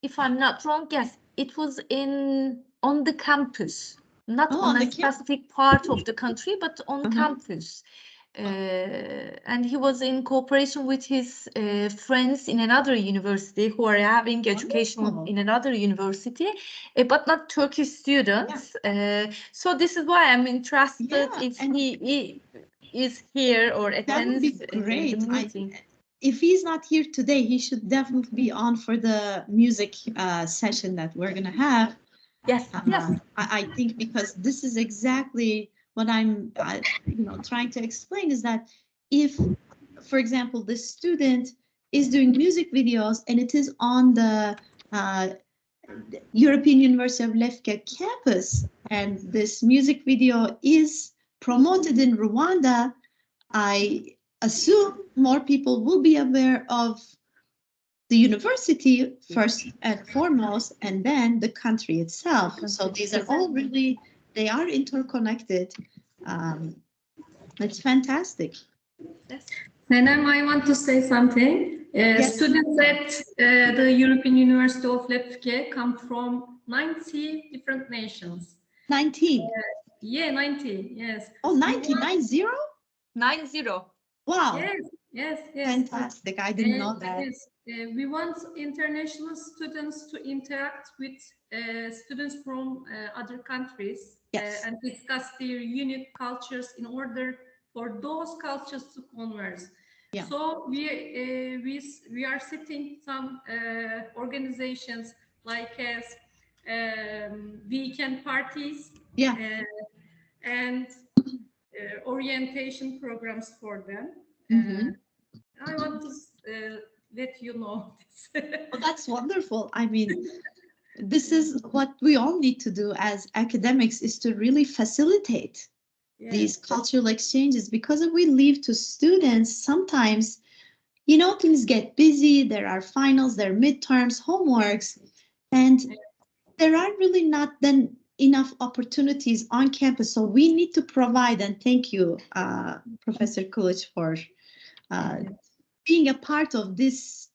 [SPEAKER 1] if I'm not wrong, yes, it was on the campus, not on a specific part of the country, but on campus. And he was in cooperation with his friends in another university who are having education
[SPEAKER 2] Wonderful.
[SPEAKER 1] in another university, but not Turkish students. So this is why I'm interested if
[SPEAKER 2] and
[SPEAKER 1] he is here or
[SPEAKER 2] that would be
[SPEAKER 1] attends
[SPEAKER 2] great.
[SPEAKER 1] the meeting.
[SPEAKER 2] If he's not here today, he should definitely be on for the music session that we're gonna have.
[SPEAKER 1] Yes, yes.
[SPEAKER 2] I think because this is exactly what I'm, trying to explain is that if, for example, this student is doing music videos and it is on the European University of Lefke campus, and this music video is promoted in Rwanda, I assume more people will be aware of the university first and foremost, and then the country itself. So these are all really, they are interconnected. It's fantastic.
[SPEAKER 1] Yes.
[SPEAKER 3] Senem, I want to say something.
[SPEAKER 2] Yes.
[SPEAKER 3] Students at the European University of Lefke come from 90 different nations.
[SPEAKER 2] 19.
[SPEAKER 3] Yeah, 90, yes.
[SPEAKER 2] Oh, 90, 90?
[SPEAKER 1] 90.
[SPEAKER 2] Wow.
[SPEAKER 3] Yes.
[SPEAKER 2] Fantastic. I didn't know that.
[SPEAKER 3] Yes. We want international students to interact with students from other countries and discuss their unique cultures in order for those cultures to converse.
[SPEAKER 2] Yeah.
[SPEAKER 3] So we are setting some organizations like as weekend parties and orientation programs for them. I want to let you know this.
[SPEAKER 2] Well, that's wonderful. I mean, this is what we all need to do as academics, is to really facilitate these cultural exchanges, because if we leave to students, sometimes, things get busy. There are finals, there are midterms, homeworks, and there are really not then enough opportunities on campus. So we need to provide, and thank you, Professor Kulic, for being a part of this,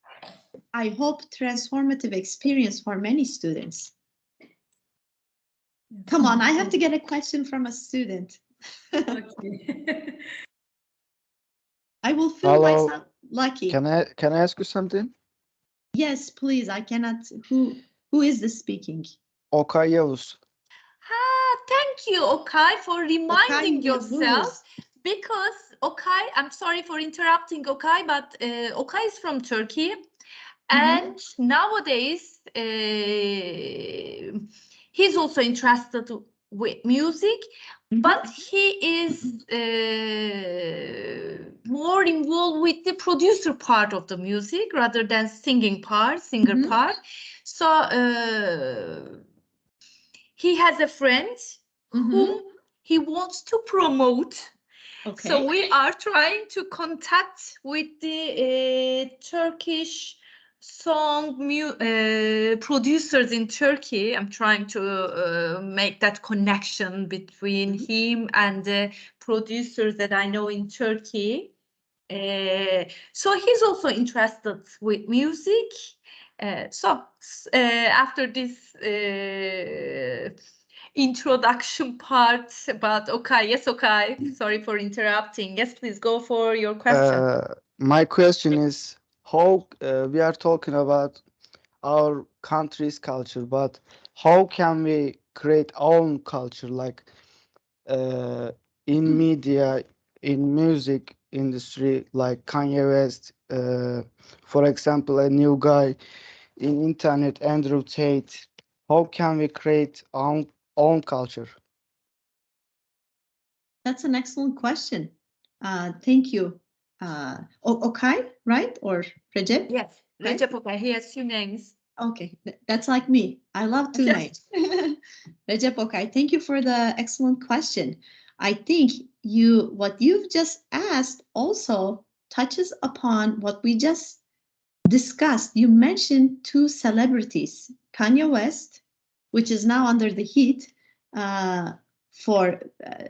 [SPEAKER 2] I hope, transformative experience for many students. Come on, I have to get a question from a student.
[SPEAKER 3] Okay.
[SPEAKER 2] I will feel myself lucky.
[SPEAKER 4] Can I ask you something?
[SPEAKER 2] Yes, please. I cannot. Who is this speaking?
[SPEAKER 4] Okay Yavuz.
[SPEAKER 1] Thank you, Okay, for reminding
[SPEAKER 2] Okay,
[SPEAKER 1] yourself. Because Okay, I'm sorry for interrupting Okay, but Okay is from Turkey, and nowadays he's also interested with music, but he is more involved with the producer part of the music rather than singer part. So he has a friend whom he wants to promote.
[SPEAKER 2] Okay.
[SPEAKER 1] So we are trying to contact with the Turkish song producers in Turkey. I'm trying to make that connection between him and the producers that I know in Turkey. So he's also interested with music. So after this introduction part about Okay, yes, Okay, sorry for interrupting. Yes, please go for your question.
[SPEAKER 4] My question is how we are talking about our country's culture, but how can we create our own culture, like in media, in music industry, like Kanye West, for example, a new guy in internet, Andrew Tate. How can we create our own culture?
[SPEAKER 2] That's an excellent question. Thank you. Okay, right? Or Recep?
[SPEAKER 1] Yes, Recep Okay. He has two names.
[SPEAKER 2] Okay, that's like me. I love two names. Recep Okay. Thank you for the excellent question. I think what you've just asked also touches upon what we just discussed. You mentioned two celebrities, Kanye West, which is now under the heat for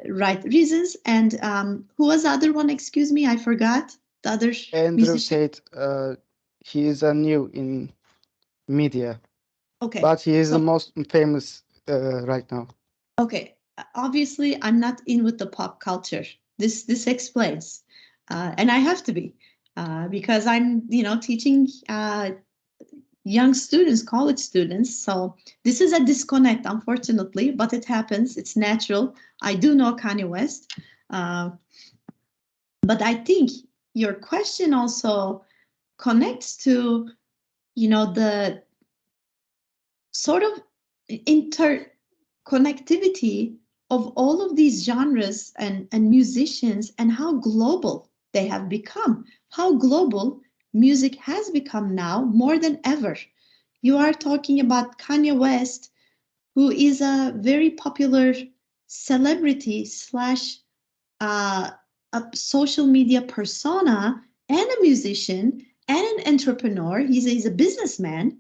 [SPEAKER 2] right reasons, and who was the other one? Excuse me, I forgot the other
[SPEAKER 4] Andrew
[SPEAKER 2] musician.
[SPEAKER 4] Tate, he is a new in media,
[SPEAKER 2] Okay,
[SPEAKER 4] but he is the most famous right now.
[SPEAKER 2] okay. Obviously, I'm not in with the pop culture. this explains, and I have to be because I'm teaching young students, college students. So this is a disconnect, unfortunately, but it happens. It's natural. I do know Kanye West, but I think your question also connects to the sort of interconnectivity of all of these genres and musicians, and how global they have become, how global music has become now more than ever. You are talking about Kanye West, who is a very popular celebrity slash a social media persona and a musician and an entrepreneur. He's a businessman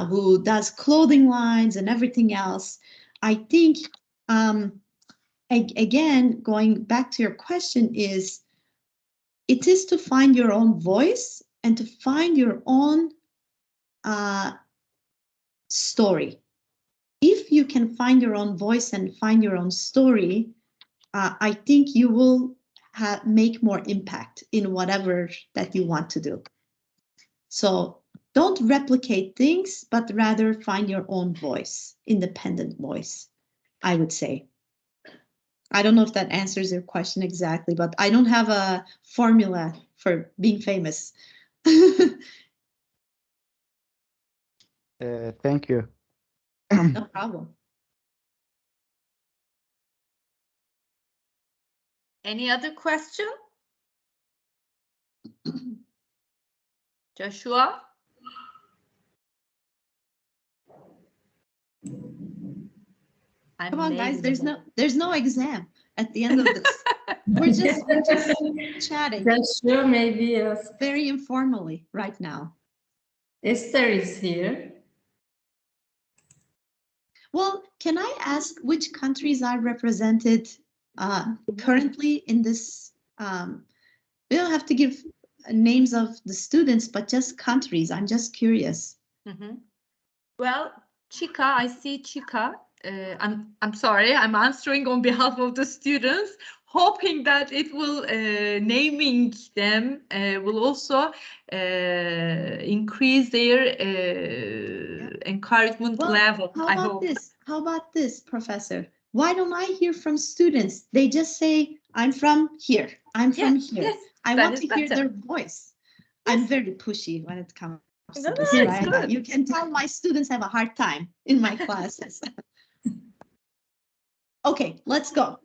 [SPEAKER 2] who does clothing lines and everything else. I think, again, going back to your question, it is to find your own voice and to find your own story. If you can find your own voice and find your own story, I think you will make more impact in whatever that you want to do. So don't replicate things, but rather find your own voice, independent voice, I would say. I don't know if that answers your question exactly, but I don't have a formula for being famous.
[SPEAKER 4] Thank you.
[SPEAKER 2] No problem.
[SPEAKER 1] Any other question? Joshua?
[SPEAKER 2] Come on, guys. There's no exam at the end of this. we're just chatting.
[SPEAKER 3] That's sure, maybe yes.
[SPEAKER 2] Very informally right now.
[SPEAKER 3] Esther is here.
[SPEAKER 2] Well, can I ask which countries are represented currently in this? We don't have to give names of the students, but just countries. I'm just curious.
[SPEAKER 1] Mm-hmm. Well, Chika, I see Chika. I'm sorry, I'm answering on behalf of the students, hoping that it will naming them will also increase their encouragement level.
[SPEAKER 2] How about this, Professor? Why don't I hear from students? They just say, I'm from here. I'm from here.
[SPEAKER 1] Yes,
[SPEAKER 2] I want to hear their voice. Yes. I'm very pushy when it comes to this, right? You can tell my students have a hard time in my classes. Okay, let's go.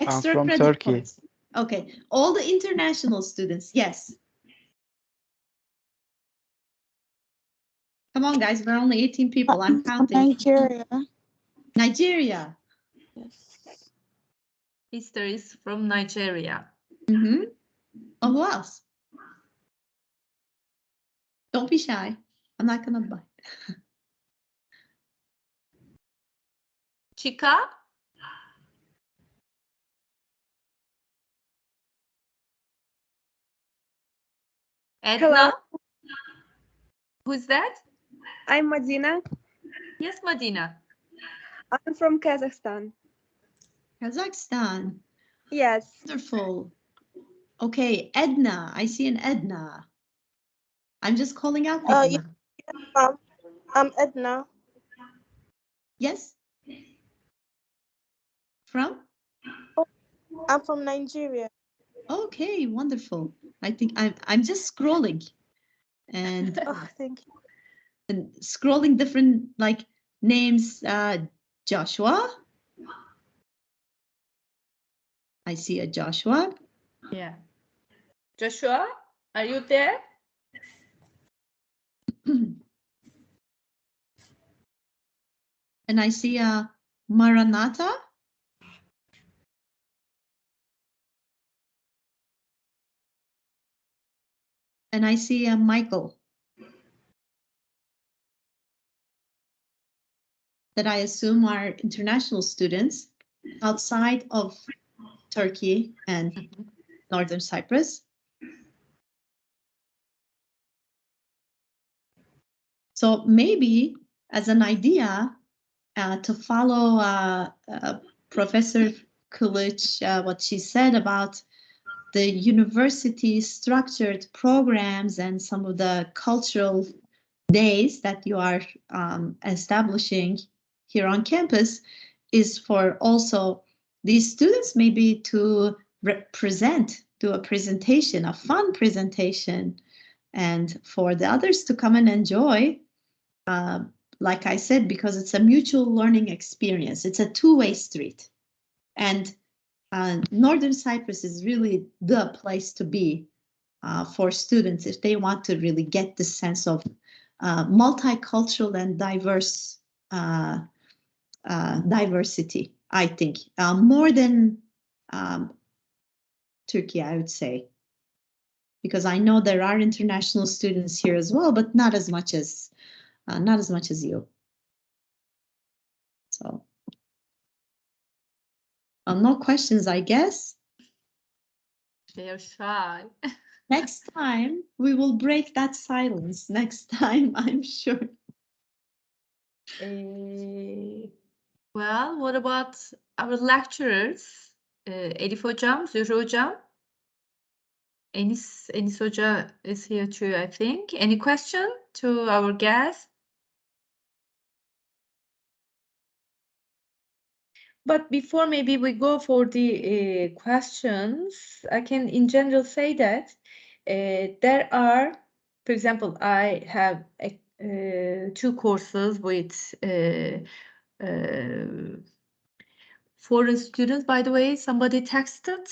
[SPEAKER 4] I'm from Turkey.
[SPEAKER 2] Points. Okay, all the international students, yes. Come on, guys, we're only 18 people. I'm counting. Nigeria.
[SPEAKER 1] Yes. Esther is from Nigeria.
[SPEAKER 2] Mm-hmm. Oh, who else? Don't be shy. I'm not gonna bite.
[SPEAKER 1] Chika? Edna?
[SPEAKER 5] Hello.
[SPEAKER 1] Who's that?
[SPEAKER 5] I'm Madina.
[SPEAKER 1] Yes, Madina.
[SPEAKER 5] I'm from Kazakhstan.
[SPEAKER 2] Kazakhstan.
[SPEAKER 5] Yes.
[SPEAKER 2] Wonderful. Okay, Edna. I see an Edna. I'm just calling out people now.
[SPEAKER 5] Yeah, I'm Edna.
[SPEAKER 2] Yes. From?
[SPEAKER 5] I'm from Nigeria.
[SPEAKER 2] Okay, wonderful. I think I'm just scrolling and
[SPEAKER 5] Thank you.
[SPEAKER 2] And scrolling different like names. Joshua. I see a Joshua.
[SPEAKER 1] Yeah. Joshua, are you there?
[SPEAKER 2] And I see a Maranatha. And I see a Michael. That I assume are international students outside of Turkey and Northern Cyprus. So maybe as an idea to follow Professor Kılıç, what she said about the university structured programs and some of the cultural days that you are establishing here on campus is for also these students maybe to do a presentation, a fun presentation, and for the others to come and enjoy. Like I said, because it's a mutual learning experience. It's a two-way street. And Northern Cyprus is really the place to be for students if they want to really get the sense of multicultural and diverse diversity, I think. More than Turkey, I would say. Because I know there are international students here as well, but not as much as you. So, no questions, I guess.
[SPEAKER 1] They're shy.
[SPEAKER 2] Next time we will break that silence. Next time, I'm sure.
[SPEAKER 1] Well, what about our lecturers? Elif Hocam, Zühre Hocam? Enis Hoca is here too, I think. Any question to our guest? But before maybe we go for the questions, I can in general say that there are, for example, I have 2 courses with foreign students. By the way, somebody texted.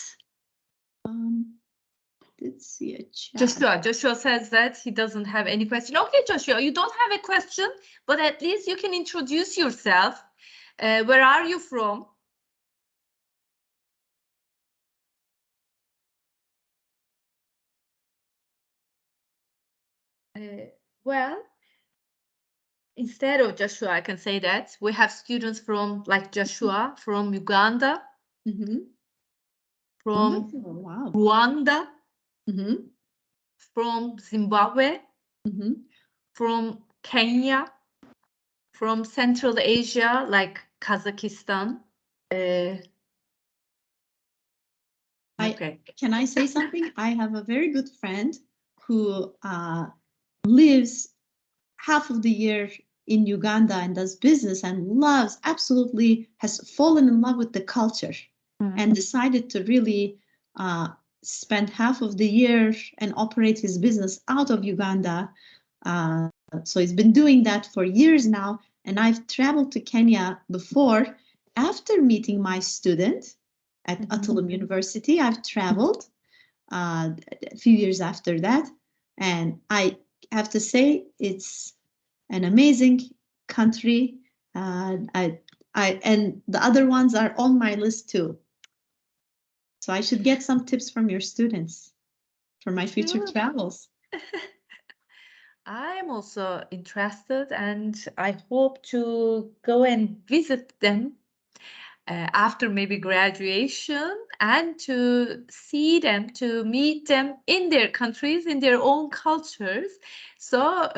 [SPEAKER 2] Did see a chat.
[SPEAKER 1] Joshua says that he doesn't have any question. Okay, Joshua, you don't have a question, but at least you can introduce yourself. Where are you from? Well, instead of Joshua, I can say that we have students from, like Joshua, from Uganda, from
[SPEAKER 2] Wow.
[SPEAKER 1] Rwanda, from Zimbabwe, from Kenya, from Central Asia, like Kazakhstan. Okay.
[SPEAKER 2] Can I say something? I have a very good friend who lives half of the year in Uganda and does business and has fallen in love with the culture and decided to really spend half of the year and operate his business out of Uganda. So he's been doing that for years now. And I've traveled to Kenya before after meeting my student at Atılım University. I've traveled a few years after that. And I have to say it's an amazing country. And the other ones are on my list too. So I should get some tips from your students for my future travels.
[SPEAKER 1] I'm also interested and I hope to go and visit them after maybe graduation and to see them, to meet them in their countries, in their own cultures. So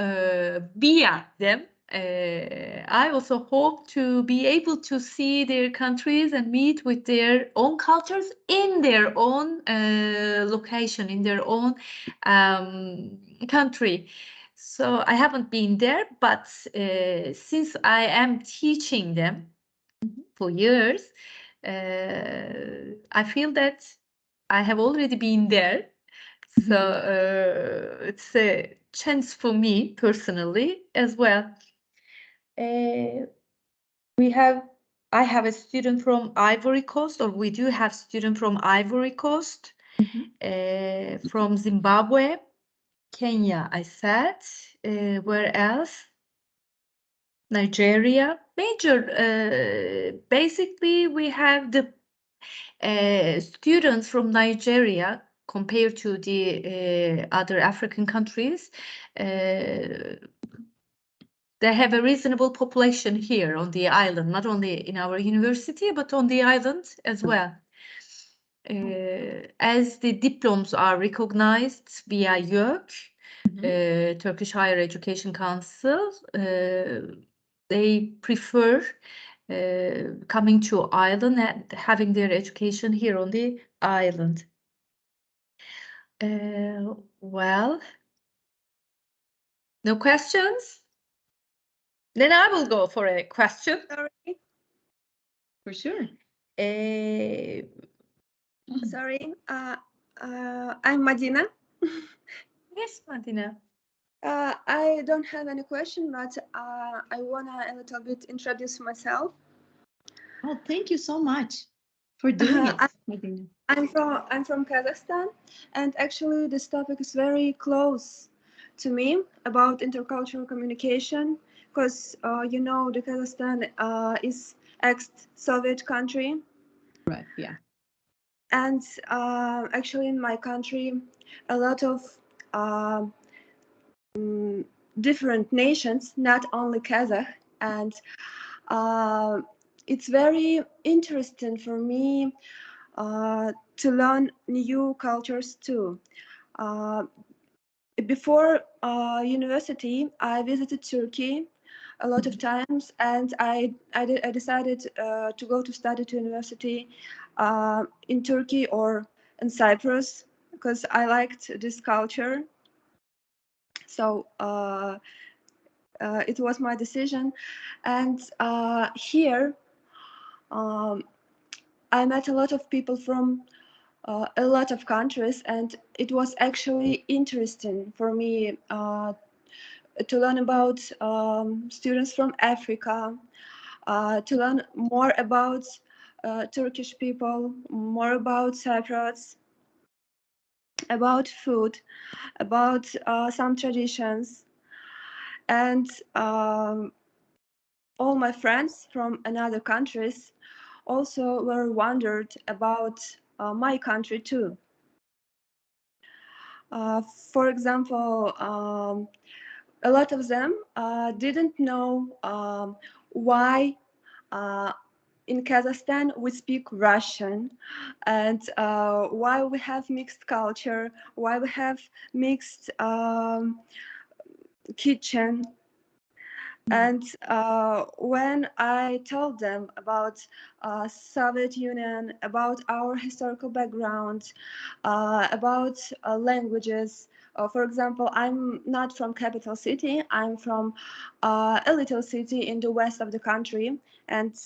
[SPEAKER 1] via them, I also hope to be able to see their countries and meet with their own cultures in their own location, in their own country. So I haven't been there, but since I am teaching them for years, I feel that I have already been there. So it's a chance for me personally as well. I have a student from Ivory Coast, or we do have student from Ivory Coast, from Zimbabwe, Kenya, I said. Where else? Nigeria. Basically, we have the students from Nigeria compared to the other African countries. They have a reasonable population here on the island, not only in our university, but on the island as well. As the diplomas are recognized via YÖK, Turkish Higher Education Council, they prefer coming to island and having their education here on the island. Well, no questions? Then I will go for a question.
[SPEAKER 5] Sorry.
[SPEAKER 2] For sure.
[SPEAKER 5] Sorry. I'm Madina.
[SPEAKER 1] Yes, Madina.
[SPEAKER 5] I don't have any question, but I wanna a little bit introduce myself.
[SPEAKER 2] Oh, thank you so much for doing it, Madina.
[SPEAKER 5] I'm from Kazakhstan, and actually this topic is very close to me about intercultural communication, because you know the Kazakhstan is ex-Soviet country,
[SPEAKER 2] Right. Yeah.
[SPEAKER 5] and actually in my country a lot of different nations, not only Kazakh, and it's very interesting for me to learn new cultures too. Before university, I visited Turkey a lot of times, and I decided to go to study to university in Turkey or in Cyprus because I liked this culture. So it was my decision, and here I met a lot of people from a lot of countries, and it was actually interesting for me to learn about students from Africa, to learn more about Turkish people, more about Cypriots, about food, about some traditions, and all my friends from another countries also were wondered about my country too. For example, a lot of them didn't know why in Kazakhstan we speak Russian, and why we have mixed culture, why we have mixed kitchen. And when I told them about Soviet Union, about our historical background, about languages, for example, I'm not from capital city. I'm from a little city in the west of the country, and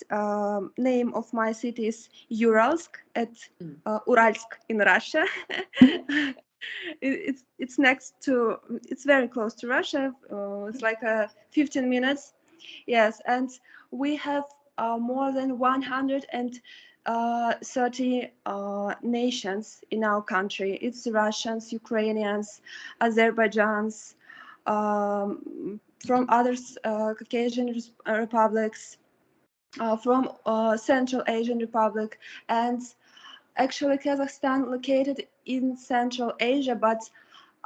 [SPEAKER 5] name of my city is Uralsk at Uralsk in Russia. It's next to, it's very close to Russia. It's like 15 minutes. Yes, and we have more than 130 nations in our country. It's Russians, Ukrainians, Azerbaijans, from other Caucasian republics, from Central Asian Republic, and actually Kazakhstan located in Central Asia, but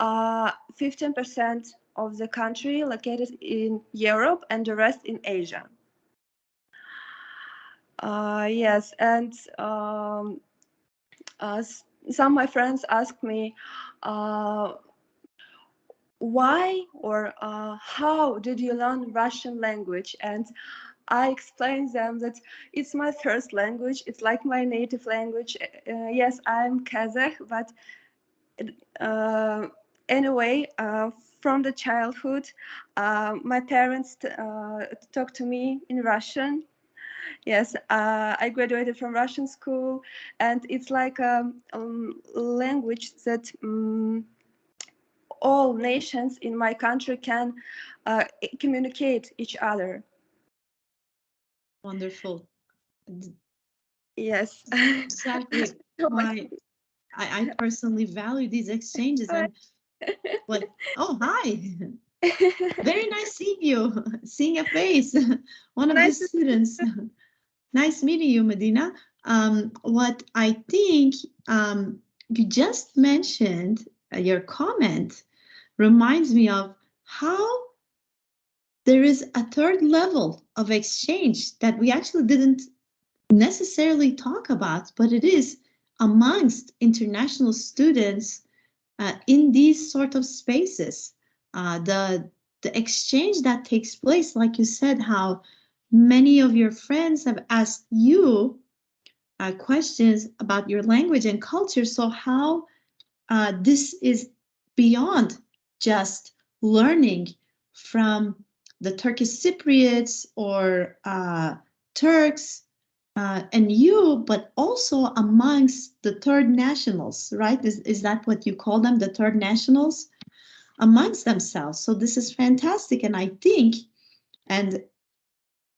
[SPEAKER 5] 15% of the country located in Europe and the rest in Asia. Yes, and some of my friends asked me why or how did you learn Russian language, and I explained them that it's my first language. It's like my native language. Yes, I'm Kazakh, but anyway, from the childhood, my parents talked to me in Russian. Yes, I graduated from Russian school, and it's like a language that all nations in my country can communicate each other.
[SPEAKER 2] Wonderful.
[SPEAKER 5] Yes.
[SPEAKER 2] Exactly. Why I personally value these exchanges, and what? Oh, hi. Very nice seeing you, seeing a face. One of the
[SPEAKER 5] Nice to
[SPEAKER 2] students. Nice meeting you, Medina. What I think you just mentioned, your comment reminds me of how there is a third level of exchange that we actually didn't necessarily talk about, but it is amongst international students in these sort of spaces. The exchange that takes place, like you said, how many of your friends have asked you questions about your language and culture. So how this is beyond just learning from the Turkish Cypriots or Turks and you, but also amongst the third nationals, right? Is that what you call them, the third nationals? Amongst themselves. So this is fantastic. And I think, and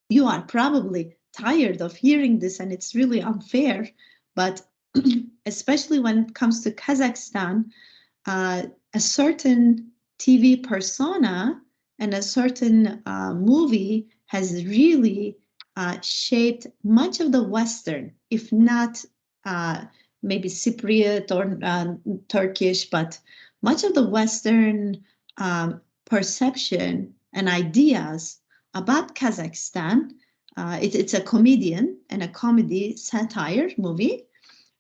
[SPEAKER 2] you are probably tired of hearing this, and it's really unfair, but especially when it comes to Kazakhstan, a certain TV persona and a certain movie has really shaped much of the Western, if not maybe Cypriot or Turkish, but much of the Western perception and ideas about Kazakhstan. It's a comedian and a comedy satire movie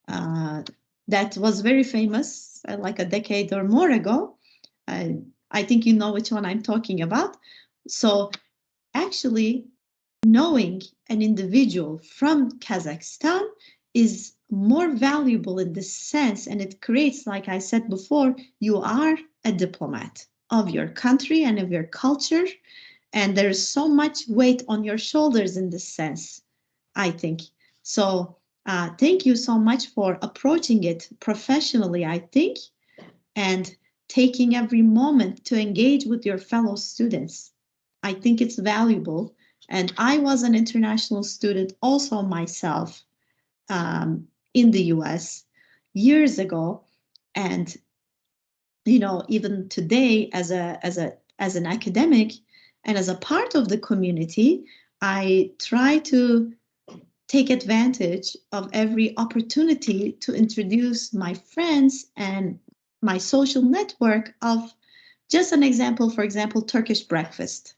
[SPEAKER 2] that was very famous like a decade or more ago. I think you know which one I'm talking about. So actually knowing an individual from Kazakhstan is more valuable in this sense, and it creates, like I said before, you are a diplomat of your country and of your culture, and there's so much weight on your shoulders in this sense, I think. So thank you so much for approaching it professionally, I think, and taking every moment to engage with your fellow students. I think it's valuable. And I was an international student also myself in the US years ago. And, you know, even today as an academic and as a part of the community, I try to take advantage of every opportunity to introduce my friends and my social network of, just an example, for example, Turkish breakfast.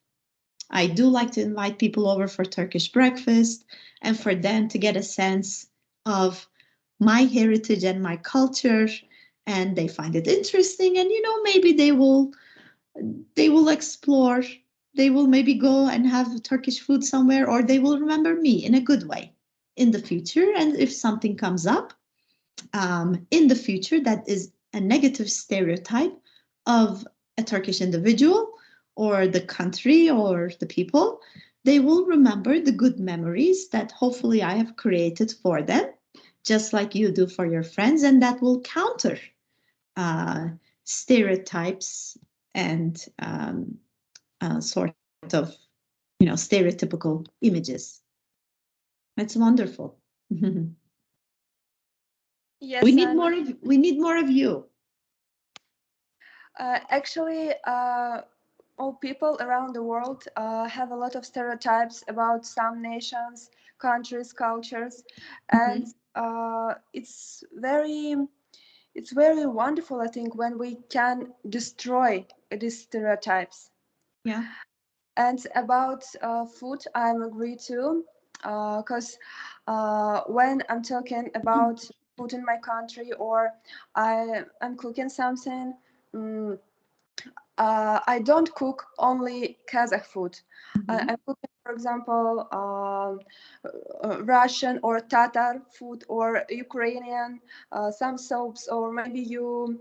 [SPEAKER 2] I do like to invite people over for Turkish breakfast and for them to get a sense of my heritage and my culture, and they find it interesting, and you know, maybe they will explore, they will maybe go and have Turkish food somewhere, or they will remember me in a good way in the future. And if something comes up in the future that is a negative stereotype of a Turkish individual or the country or the people, they will remember the good memories that hopefully I have created for them, just like you do for your friends, and that will counter stereotypes and sort of, you know, stereotypical images. It's wonderful.
[SPEAKER 5] Yes,
[SPEAKER 2] we need more of you.
[SPEAKER 5] Actually, all people around the world have a lot of stereotypes about some nations, countries, cultures, and it's very wonderful, I think, when we can destroy these stereotypes.
[SPEAKER 2] Yeah.
[SPEAKER 5] And about food, I'm agree too, because when I'm talking about food in my country, or I'm cooking something, I don't cook only Kazakh food. I'm cooking, for example, Russian or Tatar food, or Ukrainian, some soaps, or maybe you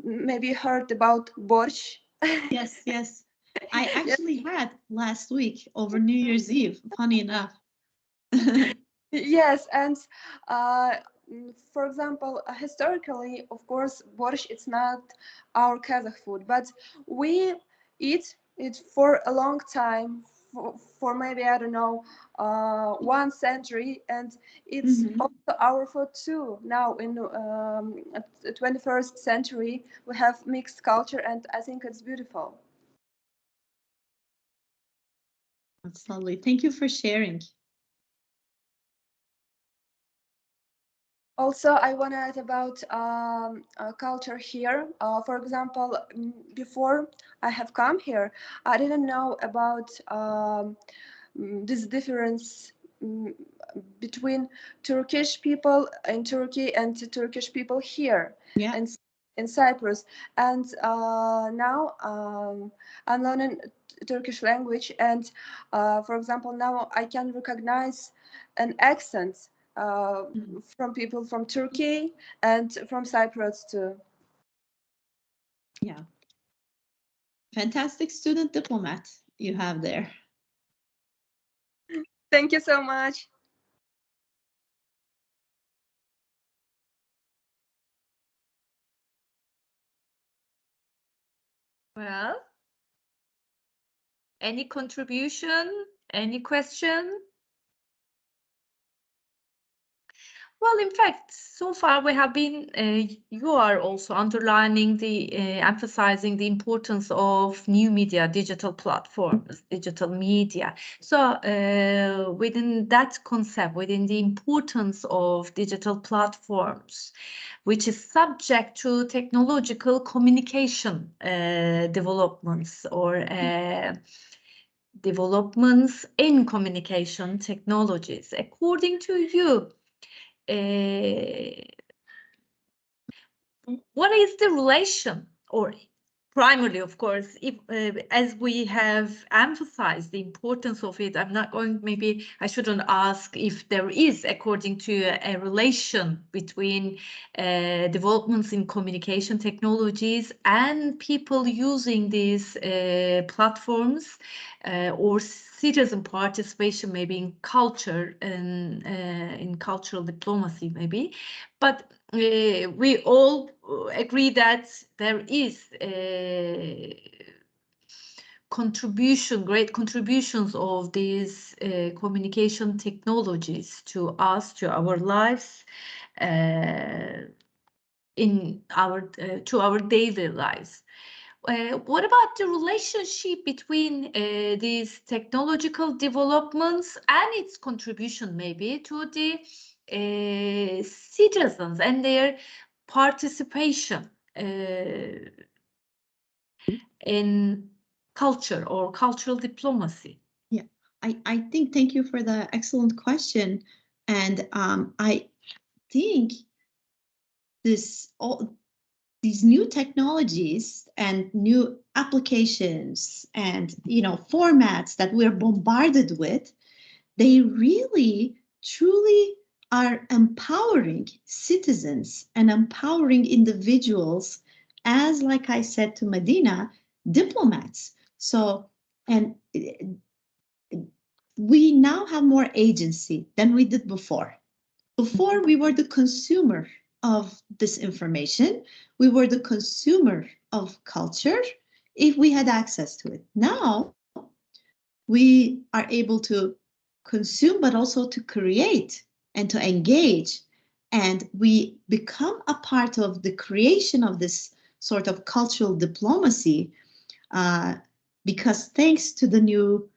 [SPEAKER 5] maybe heard about borscht.
[SPEAKER 2] Yes, yes. I actually had last week over New Year's Eve, funny enough.
[SPEAKER 5] Yes, and for example, historically, of course, borscht it's not our Kazakh food, but we eat it for a long time, for maybe, I don't know, 1 century, and it's also our food too. Now in the 21st century, we have mixed culture, and I think it's beautiful.
[SPEAKER 2] That's lovely. Thank you for sharing.
[SPEAKER 5] Also, I want to add about culture here. For example, before I have come here, I didn't know about this difference between Turkish people in Turkey and Turkish people here.
[SPEAKER 2] Yeah.
[SPEAKER 5] And in Cyprus. And now I'm learning Turkish language, and for example, now I can recognize an accent from people from Turkey and from Cyprus too.
[SPEAKER 2] Yeah. Fantastic student diplomat you have there.
[SPEAKER 5] Thank you so much.
[SPEAKER 1] Well, any contribution? Any question? Well, in fact, so far we have been, you are also underlining emphasizing the importance of new media, digital platforms, digital media. So within that concept, within the importance of digital platforms, which is subject to technological communication developments or developments in communication technologies. According to you, what is the relation, or primarily, of course, if as we have emphasized the importance of it, I'm not going, maybe I shouldn't ask if there is, according to a relation between developments in communication technologies and people using these platforms or citizen participation, maybe in culture and in cultural diplomacy, maybe. But we all agree that there is great contributions of these communication technologies to us, to our lives, in our to our daily lives. What about the relationship between these technological developments and its contribution, maybe, to the citizens and their participation in culture or cultural diplomacy?
[SPEAKER 2] Yeah, I think, thank you for the excellent question. And I think these new technologies and new applications and formats that we're bombarded with, they really truly are empowering citizens and empowering individuals as, like I said to Medina, diplomats. So, and we now have more agency than we did before. Before, we were the consumer of this information. We were the consumer of culture if we had access to it. Now, we are able to consume, but also to create and to engage. And we become a part of the creation of this sort of cultural diplomacy because thanks to the new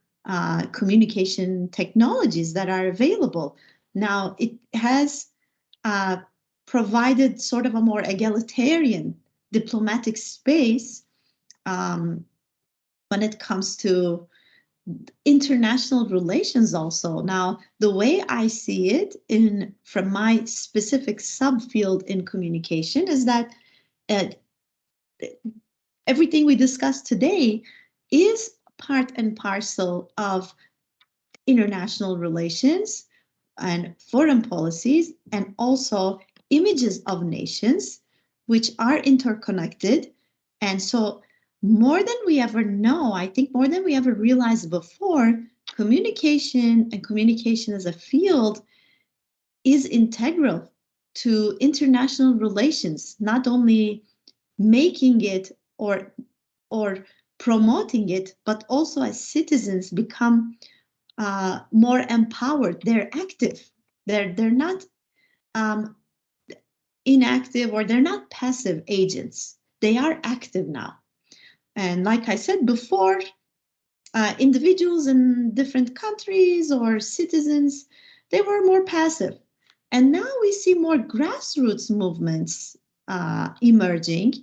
[SPEAKER 2] communication technologies that are available. Now, it has provided sort of a more egalitarian diplomatic space when it comes to international relations also. Now, the way I see it from my specific subfield in communication is that everything we discussed today is part and parcel of international relations and foreign policies, and also images of nations, which are interconnected. And so more than we ever know, I think more than we ever realized before, communication and communication as a field is integral to international relations, not only making it or promoting it, but also as citizens become more empowered. They're active. They're not inactive, or they're not passive agents. They are active now. And like I said before, individuals in different countries or citizens, they were more passive. And now we see more grassroots movements emerging.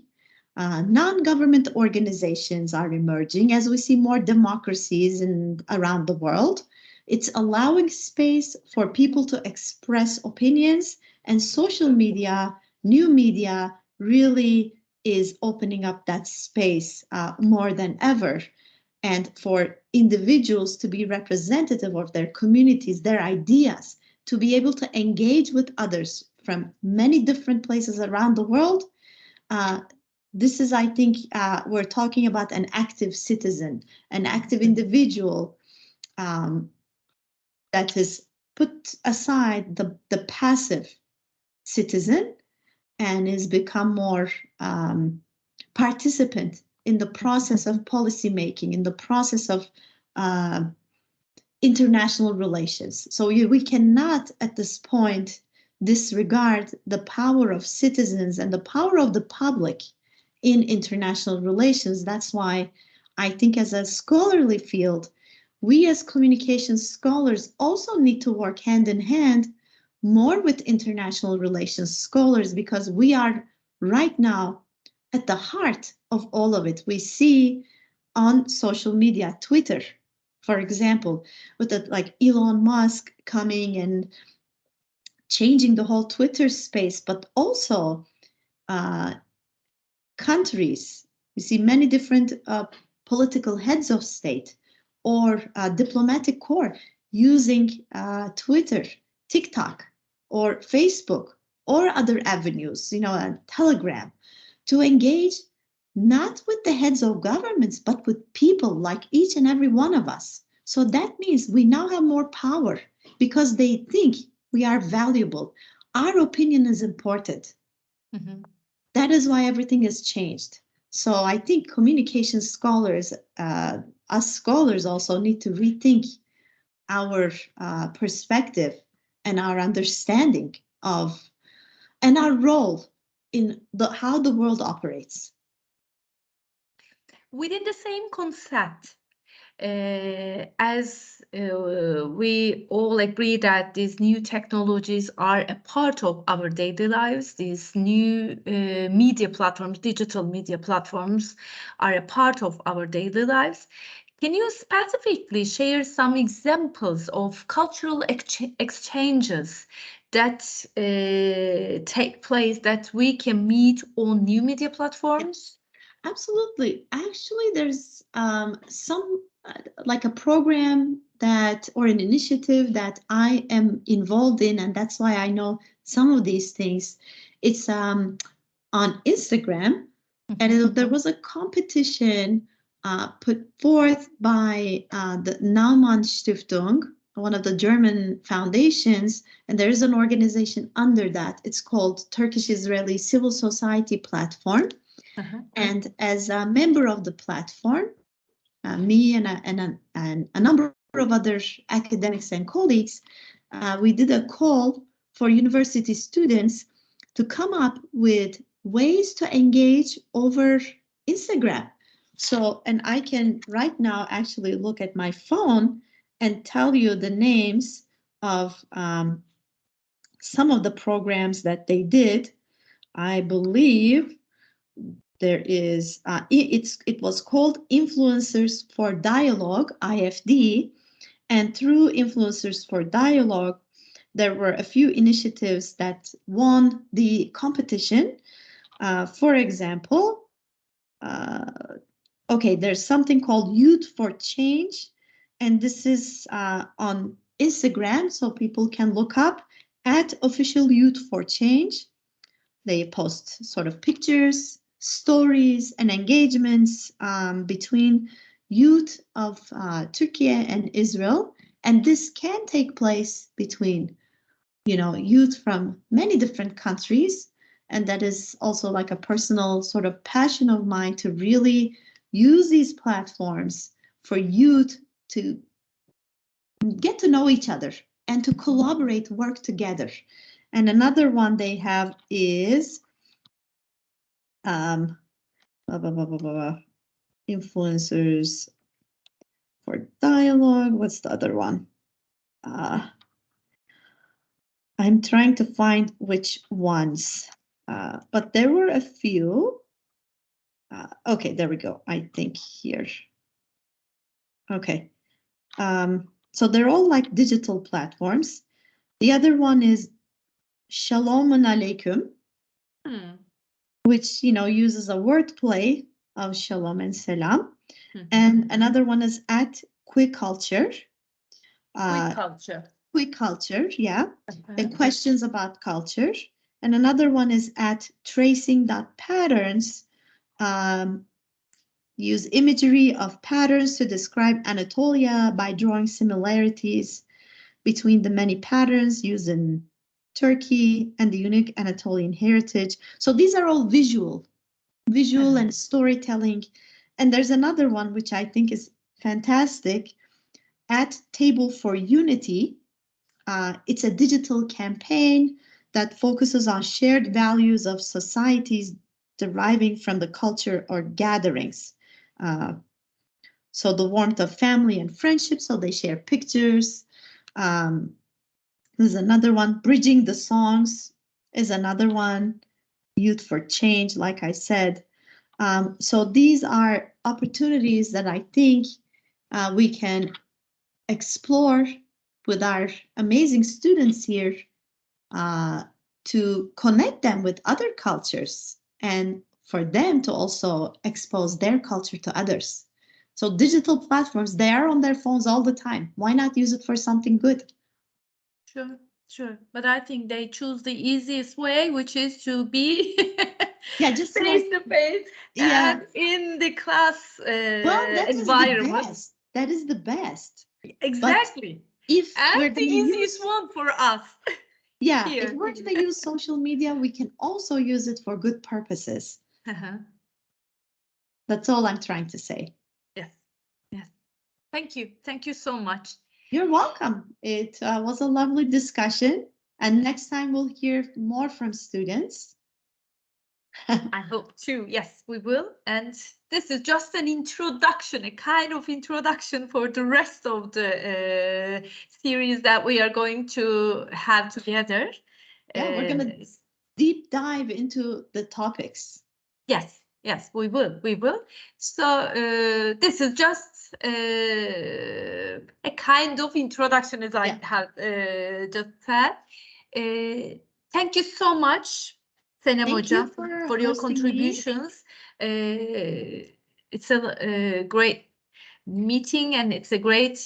[SPEAKER 2] Non-government organizations are emerging as we see more democracies around the world. It's allowing space for people to express opinions, and social media, new media, really is opening up that space more than ever. And for individuals to be representative of their communities, their ideas, to be able to engage with others from many different places around the world. This is, I think, we're talking about an active citizen, an active individual that has put aside the passive citizen and has become more participant in the process of policy making, in the process of international relations. So we cannot at this point disregard the power of citizens and the power of the public in international relations. That's why I think as a scholarly field, we as communication scholars also need to work hand in hand more with international relations scholars, because we are right now at the heart of all of it. We see on social media, Twitter, for example, with like Elon Musk coming and changing the whole Twitter space, but also countries. We see many different political heads of state or diplomatic corps using Twitter, TikTok, or Facebook, or other avenues, and Telegram, to engage not with the heads of governments, but with people like each and every one of us. So that means we now have more power because they think we are valuable. Our opinion is important. Mm-hmm. That is why everything has changed. So I think communication scholars, us scholars also need to rethink our perspective and our understanding of, and our role in how the world operates.
[SPEAKER 1] Within the same concept, as we all agree that these new technologies are a part of our daily lives, these new media platforms, digital media platforms are a part of our daily lives. Can you specifically share some examples of cultural exchanges that take place that we can meet on new media platforms?
[SPEAKER 2] Absolutely. Actually, there's some like a program or an initiative that I am involved in, and that's why I know some of these things. It's on Instagram, and there was a competition put forth by the Naumann Stiftung, one of the German foundations, and there is an organization under that. It's called Turkish-Israeli Civil Society Platform. And as a member of the platform, me and a number of other academics and colleagues, we did a call for university students to come up with ways to engage over Instagram. So, and I can right now actually look at my phone and tell you the names of some of the programs that they did. I believe there is, it was called Influencers for Dialogue, IFD, and through Influencers for Dialogue, there were a few initiatives that won the competition. For example, there's something called Youth for Change, and this is on Instagram, so people can look up at official Youth for Change. They post sort of pictures, stories, and engagements between youth of Turkey and Israel. And this can take place between, youth from many different countries. And that is also like a personal sort of passion of mine to really use these platforms for youth to get to know each other and to collaborate, work together. And another one they have is Influencers for Dialogue. What's the other one? I'm trying to find which ones, but there were a few. Okay, there we go. I think here. Okay. So they're all like digital platforms. The other one is Shalom Aleikum. which, you know, uses a wordplay of shalom and selam. And another one is at Quick Culture.
[SPEAKER 1] Quick culture.
[SPEAKER 2] Quick Culture, yeah. And questions about culture. And another one is at tracing.patterns. Use imagery of patterns to describe Anatolia by drawing similarities between the many patterns used in Turkey and the unique Anatolian heritage. So these are all visual and storytelling. And there's another one which I think is fantastic, at Table for Unity. It's a digital campaign that focuses on shared values of societies deriving from the culture or gatherings. So the warmth of family and friendship, so they share pictures. There's another one, Bridging the Songs is another one. Youth for Change, like I said. So these are opportunities that I think we can explore with our amazing students here to connect them with other cultures and for them to also expose their culture to others. So digital platforms, they are on their phones all the time. Why not use it for something good?
[SPEAKER 1] Sure. But I think they choose the easiest way, which is to be
[SPEAKER 2] just
[SPEAKER 1] face to face and in the class environment.
[SPEAKER 2] That is the best.
[SPEAKER 1] Exactly.
[SPEAKER 2] We're
[SPEAKER 1] the easiest one for us.
[SPEAKER 2] Yeah, if we're going to use social media, we can also use it for good purposes. That's all I'm trying to say.
[SPEAKER 1] Yes. Thank you so much.
[SPEAKER 2] You're welcome. It was a lovely discussion, and next time we'll hear more from students.
[SPEAKER 1] I hope too. Yes, we will. And this is just an introduction, a kind of introduction for the rest of the series that we are going to have together.
[SPEAKER 2] Yeah, we're going to deep dive into the topics.
[SPEAKER 1] Yes, we will. So this is just a kind of introduction, as I have just said. Thank you so much, Senem Hoca, for your contributions. It's a great meeting and it's a great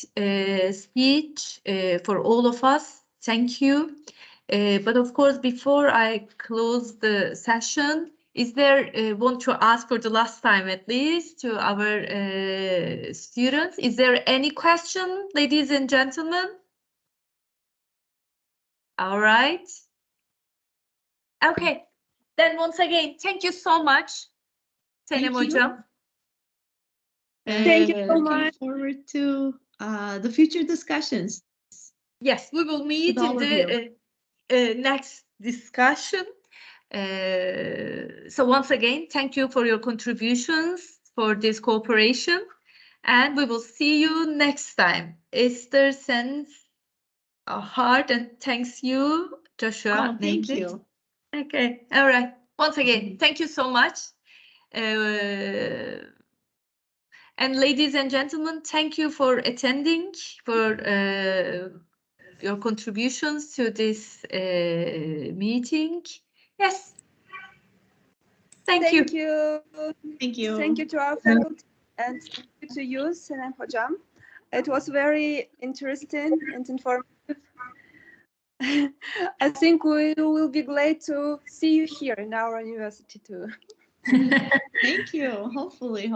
[SPEAKER 1] speech for all of us. Thank you. But of course, before I close the session, is there want to ask for the last time at least to our students? Is there any question, ladies and gentlemen? All right. Okay. Then once again, thank you so much, Senem Hocam.
[SPEAKER 5] Thank you so much.
[SPEAKER 2] Looking forward to the future discussions.
[SPEAKER 1] Yes, we will meet in the next discussion. So once again, thank you for your contributions for this cooperation, and we will see you next time. Esther sends a heart and thanks you, Joshua.
[SPEAKER 2] Thank you.
[SPEAKER 1] Okay, all right. Once again, thank you so much. And ladies and gentlemen, thank you for attending, for your contributions to this meeting. Yes. Thank you.
[SPEAKER 2] Thank you.
[SPEAKER 5] Thank you to our faculty and thank you to you, Senem Hocam. It was very interesting and informative. I think we will be glad to see you here in our university too.
[SPEAKER 2] Thank you. Hopefully.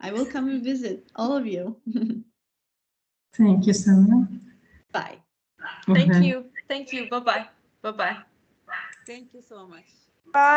[SPEAKER 2] I will come and visit all of you.
[SPEAKER 6] Thank you, Senem.
[SPEAKER 2] Bye.
[SPEAKER 1] Thank you. Bye-bye.
[SPEAKER 7] Thank you so much.
[SPEAKER 5] Bye.